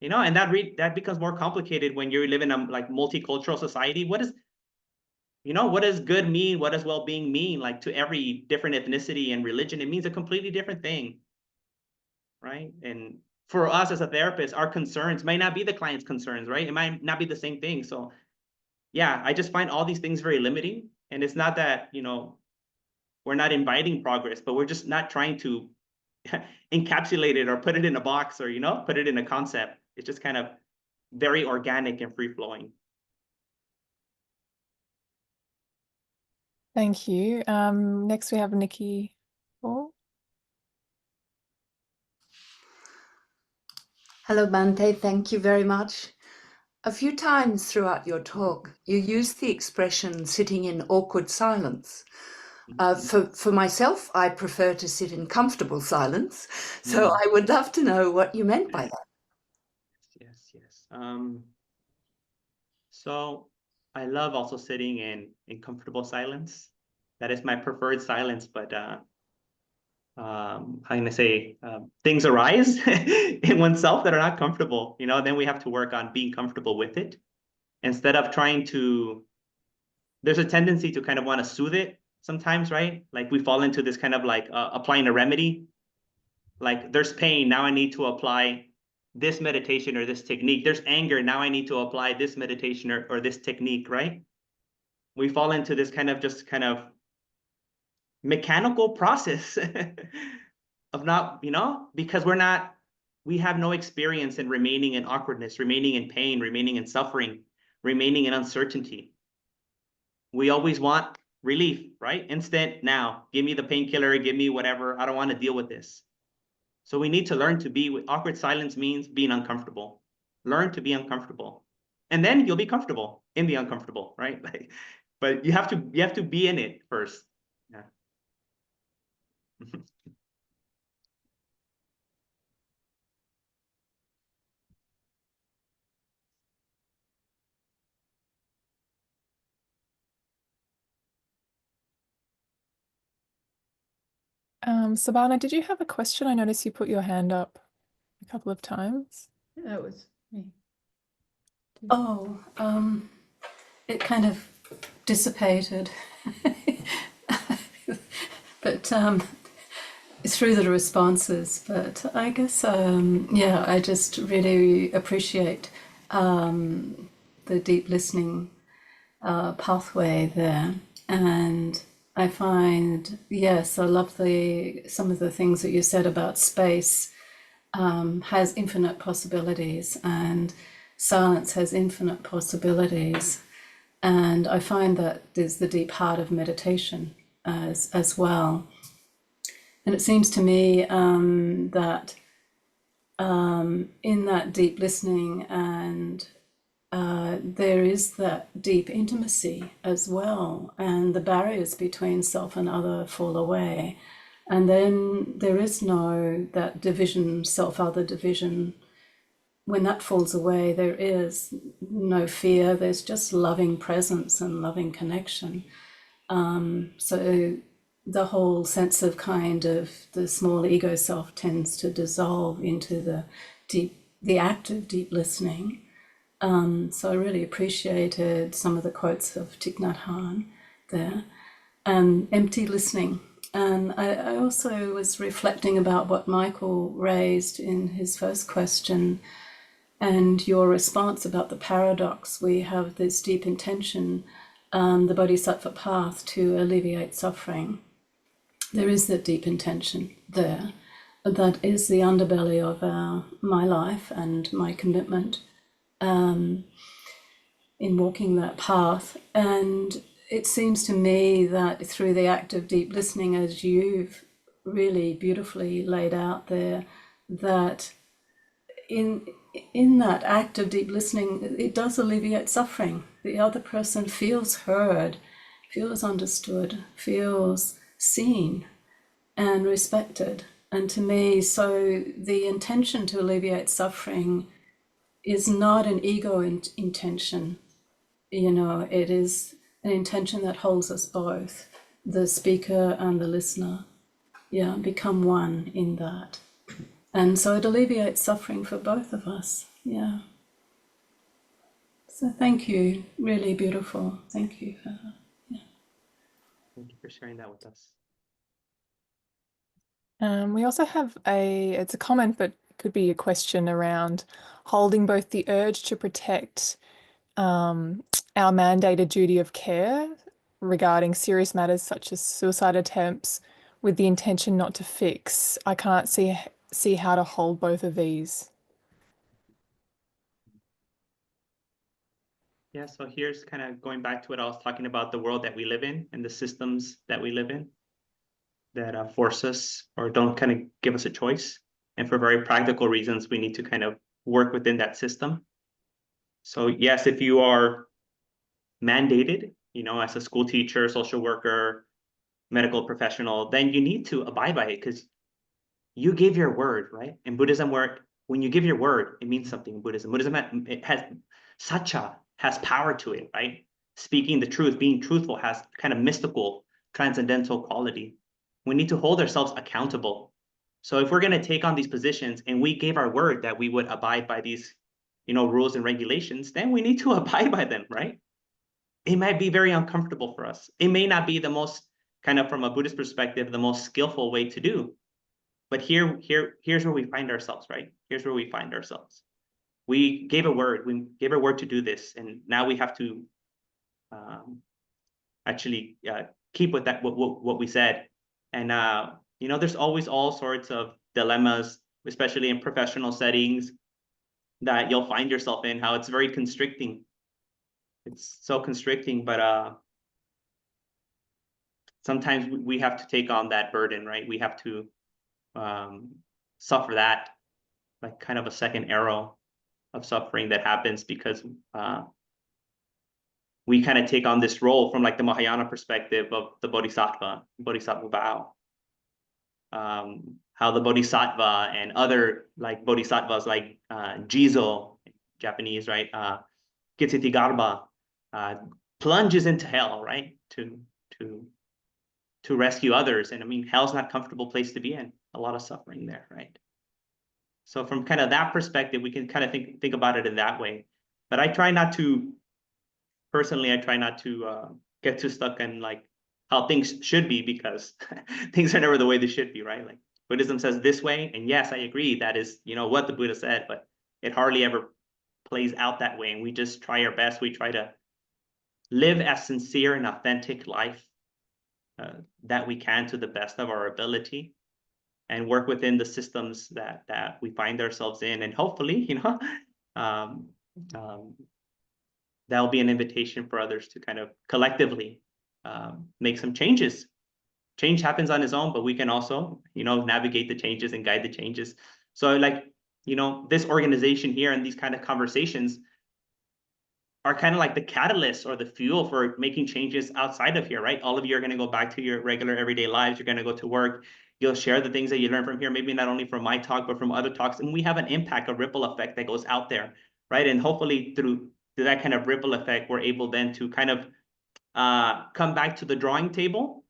and that becomes more complicated when you live in a like multicultural society. What does good mean? What does well-being mean? Like to every different ethnicity and religion, it means a completely different thing, right? And for us as a therapist, our concerns may not be the client's concerns, right? It might not be the same thing. So yeah, I just find all these things very limiting. And it's not that, we're not inviting progress, but we're just not trying to encapsulate it or put it in a box or, put it in a concept. It's just kind of very organic and free-flowing. Thank you. Next we have Nikki Paul. Hello, Bhante. Thank you very much. A few times throughout your talk, you used the expression sitting in awkward silence. For myself, I prefer to sit in comfortable silence. So I would love to know what you meant by that. Yes. So I love also sitting in comfortable silence. That is my preferred silence, but how can I say, things arise in oneself that are not comfortable, then we have to work on being comfortable with it. Instead of trying to, there's a tendency to kind of want to soothe it sometimes, right? Like we fall into this kind of like applying a remedy. Like there's pain, now I need to apply this meditation or this technique. There's anger, now I need to apply this meditation or this technique, right? We fall into this kind of mechanical process of not, because we have no experience in remaining in awkwardness, remaining in pain, remaining in suffering, remaining in uncertainty. We always want relief, right? Instant, now, give me the painkiller, give me whatever, I don't want to deal with this. So we need to learn to be with awkward silence means being uncomfortable. Learn to be uncomfortable. And then you'll be comfortable in the uncomfortable, right? But you have to be in it first. Yeah. Sabana, did you have a question? I noticed you put your hand up a couple of times. That was me. Oh, it kind of dissipated. But through the responses, but I guess, yeah, I just really appreciate the deep listening pathway there. And I find, yes, I love some of the things that you said about space has infinite possibilities, and silence has infinite possibilities. And I find that there's the deep heart of meditation as well. And it seems to me that in that deep listening and there is that deep intimacy as well, and the barriers between self and other fall away. And then there is that division, self-other division. When that falls away, there is no fear, there's just loving presence and loving connection. So the whole sense of kind of the small ego self tends to dissolve into the the act of deep listening. So I really appreciated some of the quotes of Thich Nhat Hanh there, and empty listening. And I also was reflecting about what Michael raised in his first question and your response about the paradox. We have this deep intention, the Bodhisattva path, to alleviate suffering. There is that deep intention there. That is the underbelly of my life and my commitment in walking that path. And it seems to me that through the act of deep listening, as you've really beautifully laid out there, that in that act of deep listening, it does alleviate suffering. The other person feels heard, feels understood, feels seen and respected. And to me, so the intention to alleviate suffering is not an ego intention. You know, it is an intention that holds us both, the speaker and the listener, become one in that. And so it alleviates suffering for both of us, So thank you, really beautiful. Thank you for that. Thank you for sharing that with us. We also have it's a comment, but could be a question around holding both the urge to protect our mandated duty of care regarding serious matters such as suicide attempts with the intention not to fix. I can't see how to hold both of these. Yeah, so here's kind of going back to what I was talking about, the world that we live in and the systems that we live in that force us or don't kind of give us a choice. And for very practical reasons, we need to kind of work within that system. So yes, if you are mandated, you know, as a school teacher, social worker, medical professional, then you need to abide by it because you gave your word, right? In Buddhism, when you give your word, it means something in Buddhism. Buddhism, it has satcha, has power to it, right? Speaking the truth, being truthful has kind of mystical, transcendental quality. We need to hold ourselves accountable. So if we're going to take on these positions and we gave our word that we would abide by these, you know, rules and regulations, then we need to abide by them, right? It might be very uncomfortable for us. It may not be the most, kind of from a Buddhist perspective, the most skillful way to do. But here's where we find ourselves, right? Here's where we find ourselves. We gave a word. We gave a word to do this, and now we have to actually keep with that what we said. And you know, there's always all sorts of dilemmas, especially in professional settings, that you'll find yourself in. How it's very constricting. It's so constricting, but sometimes we have to take on that burden, right? We have to suffer that, like kind of a second arrow of suffering that happens because we kind of take on this role from like the Mahayana perspective of the Bodhisattva vow. How the Bodhisattva and other like Bodhisattvas like Jizo, Japanese, right? Kitsitigarba plunges into hell, right? To rescue others. And I mean, hell's not a comfortable place to be in. A lot of suffering there, right? So from kind of that perspective, we can kind of think about it in that way. But I try not to, personally, I try not to get too stuck in like how things should be, because things are never the way they should be, right? Like Buddhism says this way, and yes, I agree, that is, you know, what the Buddha said, but it hardly ever plays out that way. And we just try our best. We try to live as sincere and authentic life that we can to the best of our ability, and work within the systems that we find ourselves in. And hopefully, you know, that'll be an invitation for others to kind of collectively make some changes. Change happens on its own, but we can also, you know, navigate the changes and guide the changes. So like, you know, this organization here and these kind of conversations are kind of like the catalyst or the fuel for making changes outside of here, right? All of you are going to go back to your regular everyday lives. You're going to go to work. You'll share the things that you learn from here, maybe not only from my talk, but from other talks. And we have an impact, a ripple effect that goes out there, right? And hopefully through that kind of ripple effect, we're able then to kind of come back to the drawing table.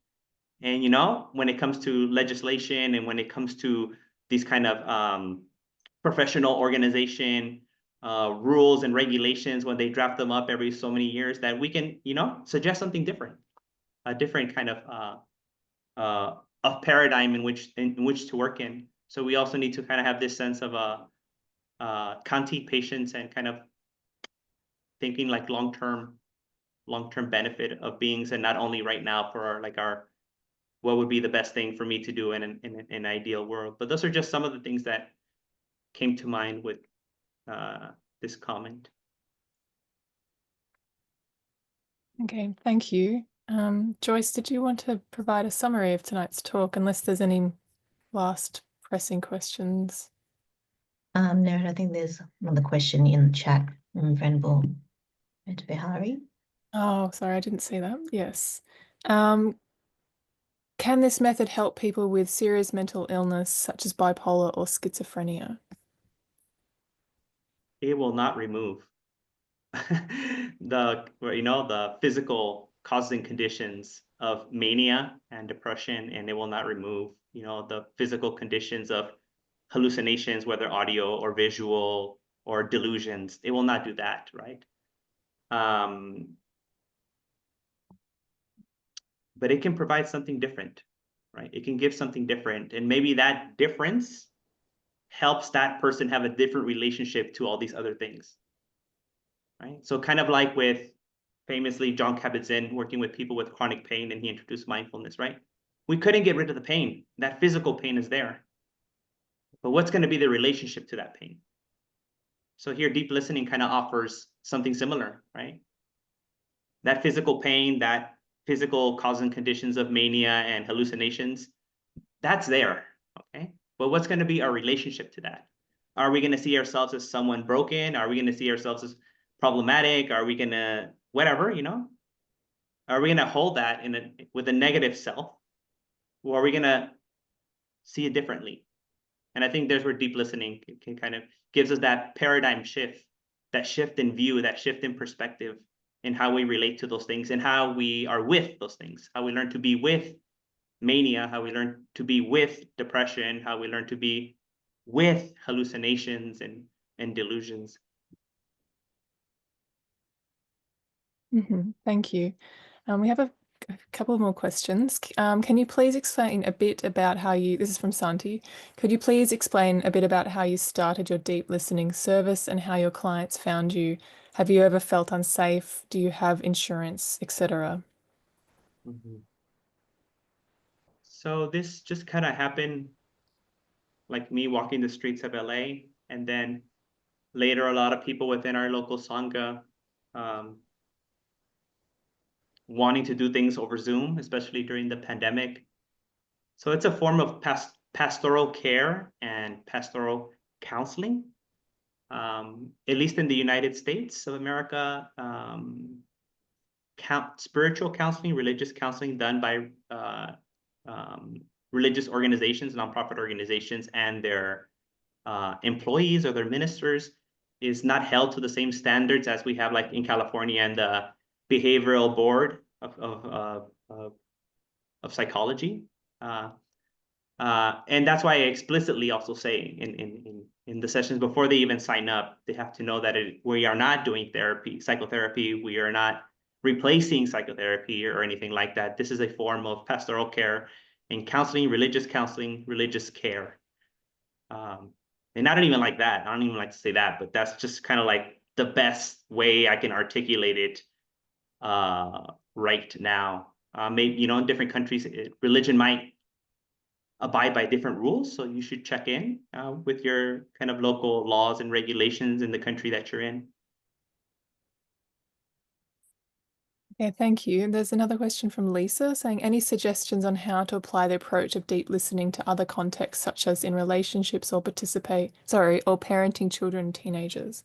And, you know, when it comes to legislation and when it comes to these kind of professional organization rules and regulations when they draft them up every so many years, that we can, you know, suggest something different, a different kind of paradigm in which to work in. So we also need to kind of have this sense of Kanti patience and kind of thinking like long-term benefit of beings, and not only right now for our what would be the best thing for me to do in an ideal world. But those are just some of the things that came to mind with this comment. Okay, thank you. Joyce, did you want to provide a summary of tonight's talk, unless there's any last pressing questions? No, I think there's another question in the chat from Venerable Sanathavihari. Oh, sorry, I didn't see that. Yes. Can this method help people with serious mental illness such as bipolar or schizophrenia? It will not remove the physical causes and conditions of mania and depression, and it will not remove, the physical conditions of hallucinations, whether audio or visual or delusions. It will not do that, right? But it can provide something different, right? It can give something different, and maybe that difference helps that person have a different relationship to all these other things, right? So kind of like with famously Jon Kabat-Zinn working with people with chronic pain, and he introduced mindfulness, right? We couldn't get rid of the pain. That physical pain is there. But what's going to be the relationship to that pain? So here, deep listening kind of offers something similar, right? That physical pain, that physical causes and conditions of mania and hallucinations, that's there, okay? But what's going to be our relationship to that? Are we going to see ourselves as someone broken? Are we going to see ourselves as problematic? Are we going to whatever, Are we going to hold that with a negative self? Or are we going to see it differently? And I think there's where deep listening can kind of gives us that paradigm shift, that shift in view, that shift in perspective in how we relate to those things and how we are with those things, how we learn to be with mania, how we learn to be with depression, how we learn to be with hallucinations and delusions. Thank you. We have a couple more questions. Can you please explain a bit about how this is from Santi, could you please explain a bit about how you started your deep listening service and how your clients found you? Have you ever felt unsafe? Do you have insurance, etc.? So this just kind of happened like me walking the streets of LA, and then later a lot of people within our local Sangha wanting to do things over Zoom, especially during the pandemic. So it's a form of pastoral care and pastoral counseling, at least in the United States of America. Spiritual counseling, religious counseling done by religious organizations, nonprofit organizations, and their employees or their ministers is not held to the same standards as we have like in California and the behavioral board of psychology. And that's why I explicitly also say in the sessions before they even sign up, they have to know that we are not doing psychotherapy. We are not replacing psychotherapy or anything like that. This is a form of pastoral care and counseling, religious care. And I don't even like that. I don't even like to say that, but that's just kind of like the best way I can articulate it right now. Maybe, in different countries, religion might abide by different rules. So you should check in with your kind of local laws and regulations in the country that you're in. Okay, thank you. There's another question from Lisa saying, any suggestions on how to apply the approach of deep listening to other contexts, such as in relationships or parenting children and teenagers?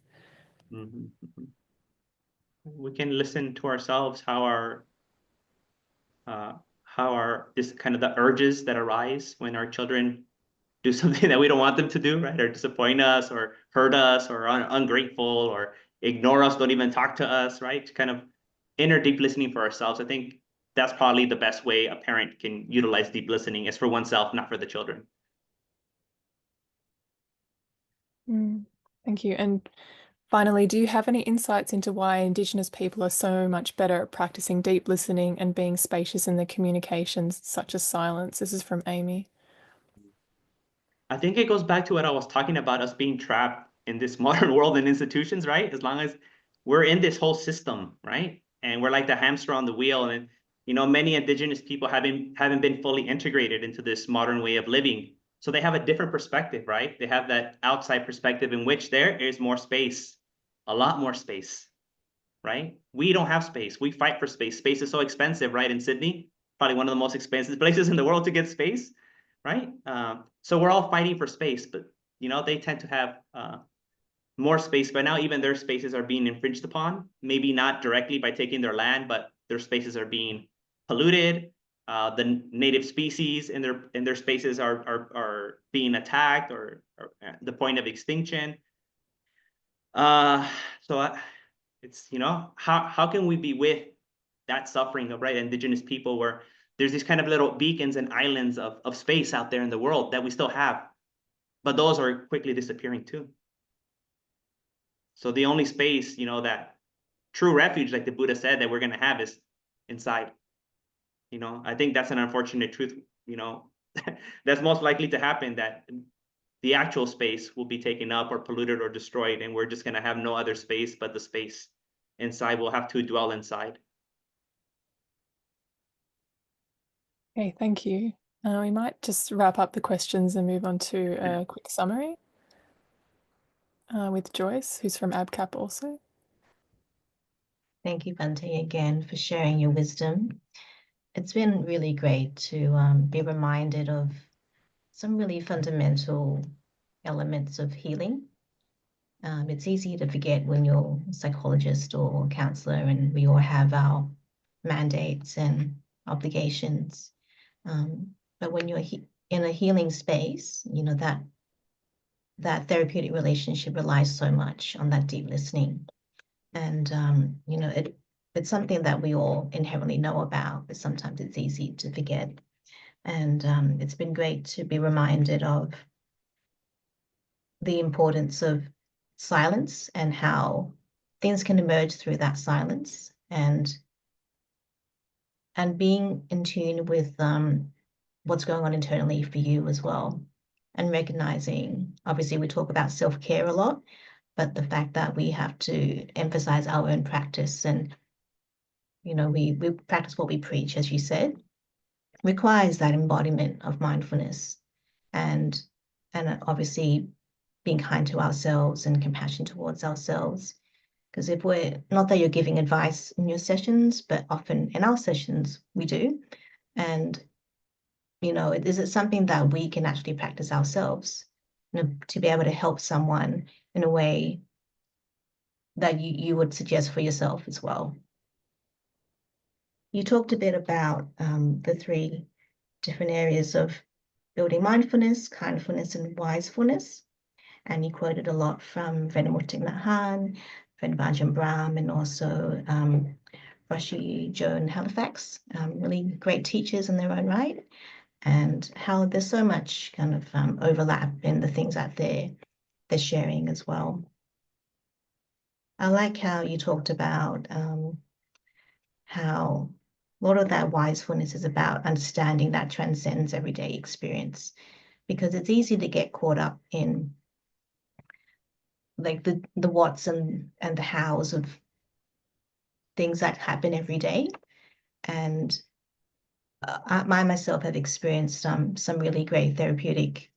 We can listen to ourselves, how are this kind of the urges that arise when our children do something that we don't want them to do, right? Or disappoint us or hurt us or are ungrateful or ignore us, don't even talk to us, right? Kind of inner deep listening for ourselves. I think that's probably the best way a parent can utilize deep listening is for oneself, not for the children. Thank you. And finally, do you have any insights into why Indigenous people are so much better at practicing deep listening and being spacious in their communications, such as silence? This is from Amy. I think it goes back to what I was talking about, us being trapped in this modern world and institutions, right? As long as we're in this whole system, right? And we're like the hamster on the wheel. And, you know, many Indigenous people haven't been fully integrated into this modern way of living. So they have a different perspective, right? They have that outside perspective in which there is more space, a lot more space, right? We don't have space. We fight for space. Space is so expensive, right? In Sydney, probably one of the most expensive places in the world to get space, right? So we're all fighting for space, but you know, they tend to have more space. But now even their spaces are being infringed upon, maybe not directly by taking their land, but their spaces are being polluted. The native species in their spaces are being attacked or at the point of extinction. It's, you know, how can we be with that suffering of, right, Indigenous people, where there's these kind of little beacons and islands of space out there in the world that we still have, but those are quickly disappearing too. So the only space, you know, that true refuge, like the Buddha said, that we're going to have is inside. You know, I think that's an unfortunate truth, you know, that's most likely to happen, that the actual space will be taken up or polluted or destroyed, and we're just going to have no other space but the space inside. We'll have to dwell inside. Okay, thank you. We might just wrap up the questions and move on to a quick summary with Joyce, who's from AABCAP also. Thank you, Bhante, again for sharing your wisdom. It's been really great to be reminded of some really fundamental elements of healing. It's easy to forget when you're a psychologist or a counselor, and we all have our mandates and obligations. But when you're in a healing space, you know, that therapeutic relationship relies so much on that deep listening. And, you know, it's something that we all inherently know about, but sometimes it's easy to forget. And it's been great to be reminded of the importance of silence and how things can emerge through that silence, and being in tune with what's going on internally for you as well, and recognizing, obviously we talk about self-care a lot, but the fact that we have to emphasize our own practice, and you know, we practice what we preach, as you said, requires that embodiment of mindfulness, and obviously being kind to ourselves and compassion towards ourselves. Because if we're, not that you're giving advice in your sessions, but often in our sessions we do. And, you know, is it something that we can actually practice ourselves, you know, to be able to help someone in a way that you would suggest for yourself as well? You talked a bit about the 3 different areas of building mindfulness, kindfulness, and wisefulness. And you quoted a lot from Venerable Thich Nhat Hanh, Venerable Ajahn Brahm, and also Roshi Joan Halifax, really great teachers in their own right, and how there's so much kind of overlap in the things that they're sharing as well. I like how you talked about how a lot of that wisefulness is about understanding that transcends everyday experience, because it's easy to get caught up in like the what's and the hows of things that happen every day. And I myself have experienced some really great therapeutic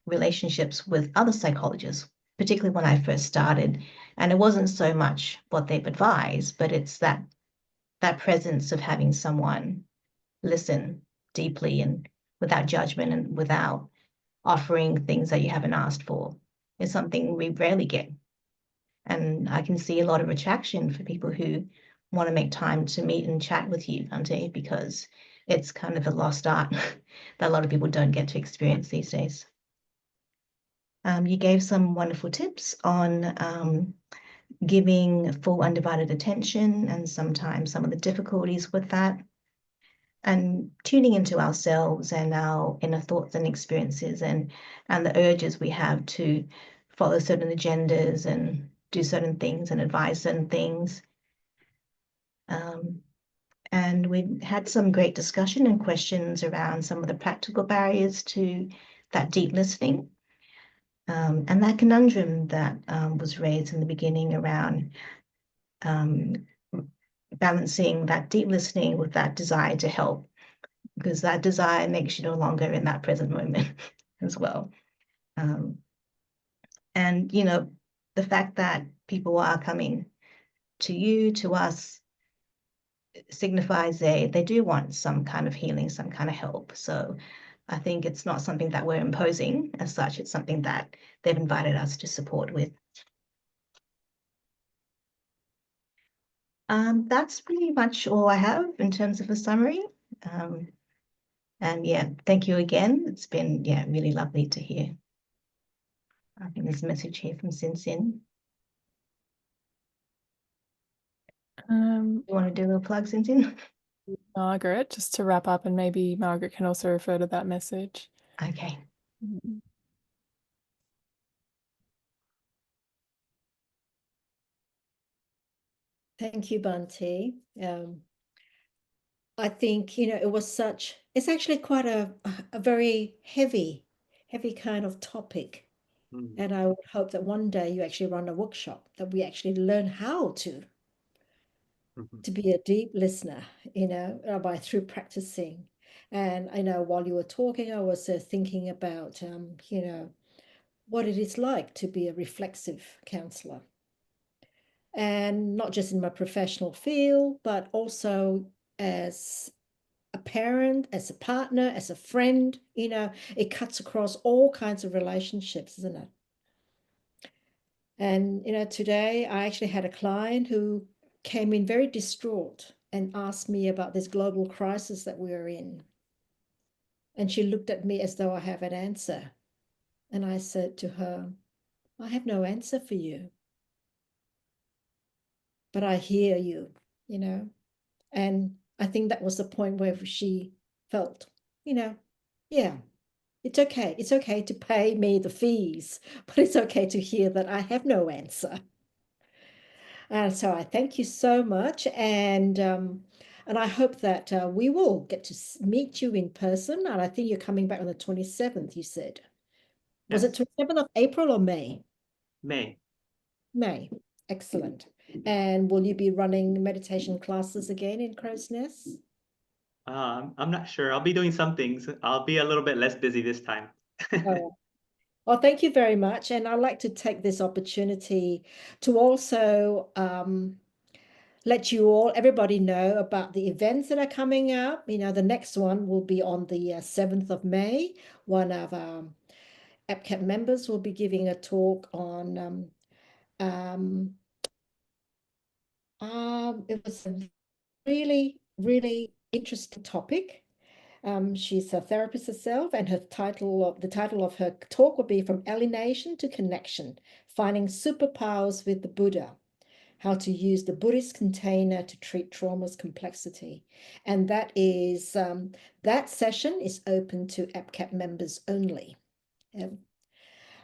relationships with other psychologists, particularly when I first started. And it wasn't so much what they've advised, but it's that presence of having someone listen deeply and without judgment and without offering things that you haven't asked for. It's something we rarely get. And I can see a lot of attraction for people who want to make time to meet and chat with you, Bhante, because it's kind of a lost art that a lot of people don't get to experience these days. You gave some wonderful tips on giving full undivided attention, and sometimes some of the difficulties with that, and tuning into ourselves and our inner thoughts and experiences, and the urges we have to follow certain agendas and do certain things and advise certain things. And we had some great discussion and questions around some of the practical barriers to that deep listening. And that conundrum that was raised in the beginning around balancing that deep listening with that desire to help, because that desire makes you no longer in that present moment as well. And, you know, the fact that people are coming to you, to us, signifies they do want some kind of healing, some kind of help. So I think it's not something that we're imposing as such. It's something that they've invited us to support with. That's pretty much all I have in terms of a summary. And yeah, thank you again. It's been, yeah, really lovely to hear. I think there's a message here from Sin Sin. You want to do a little plug, Sin Sin? Margaret, just to wrap up, and maybe Margaret can also refer to that message. Okay. Thank you, Bhante. I think, you know, it was such, it's actually quite a very heavy kind of topic. And I would hope that one day you actually run a workshop that we actually learn how to be a deep listener, you know, through practicing. And I know while you were talking, I was thinking about, you know, what it is like to be a reflexive counselor. And not just in my professional field, but also as a parent, as a partner, as a friend, you know, it cuts across all kinds of relationships, isn't it? And, you know, today I actually had a client who came in very distraught and asked me about this global crisis that we are in. And she looked at me as though I have an answer. And I said to her, I have no answer for you, but I hear you, you know. And I think that was the point where she felt, you know, yeah, it's okay. It's okay to pay me the fees, but it's okay to hear that I have no answer. And so I thank you so much. And I hope that we will get to meet you in person. And I think you're coming back on the 27th, you said. Was it 27th of April or May? May. May. Excellent. And will you be running meditation classes again in Crow's Nest? I'm not sure. I'll be doing some things. I'll be a little bit less busy this time. Oh. Well, thank you very much. And I'd like to take this opportunity to also let you all, everybody know about the events that are coming up. You know, the next one will be on the 7th of May. One of our AABCAP members will be giving a talk on, it was a really, really interesting topic. She's a therapist herself, and the title of her talk will be From Alienation to Connection, Finding Superpowers with the Buddha, how to use the Buddhist container to treat trauma's complexity. And that is that session is open to AABCAP members only.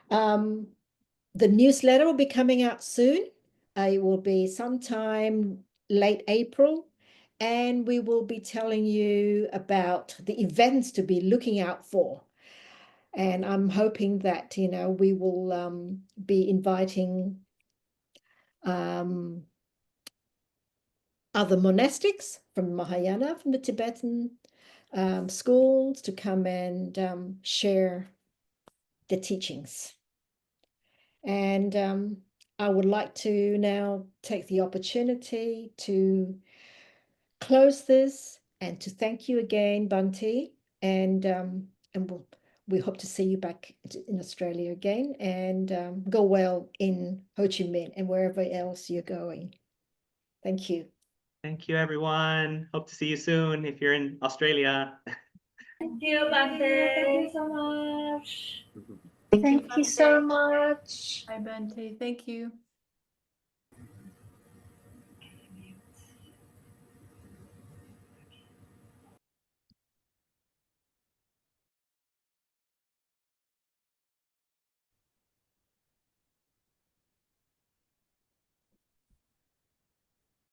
The newsletter will be coming out soon. It will be sometime late April. And we will be telling you about the events to be looking out for. And I'm hoping that, you know, we will be inviting other monastics from Mahayana, from the Tibetan schools, to come and share the teachings. And I would like to now take the opportunity to close this and to thank you again, Bhante, and we hope to see you back in Australia again, and go well in Ho Chi Minh and wherever else you're going. Thank you. Thank you, everyone. Hope to see you soon if you're in Australia. Thank you, Bhante. Thank you so much. Thank you so much. Hi, Bhante. Thank you.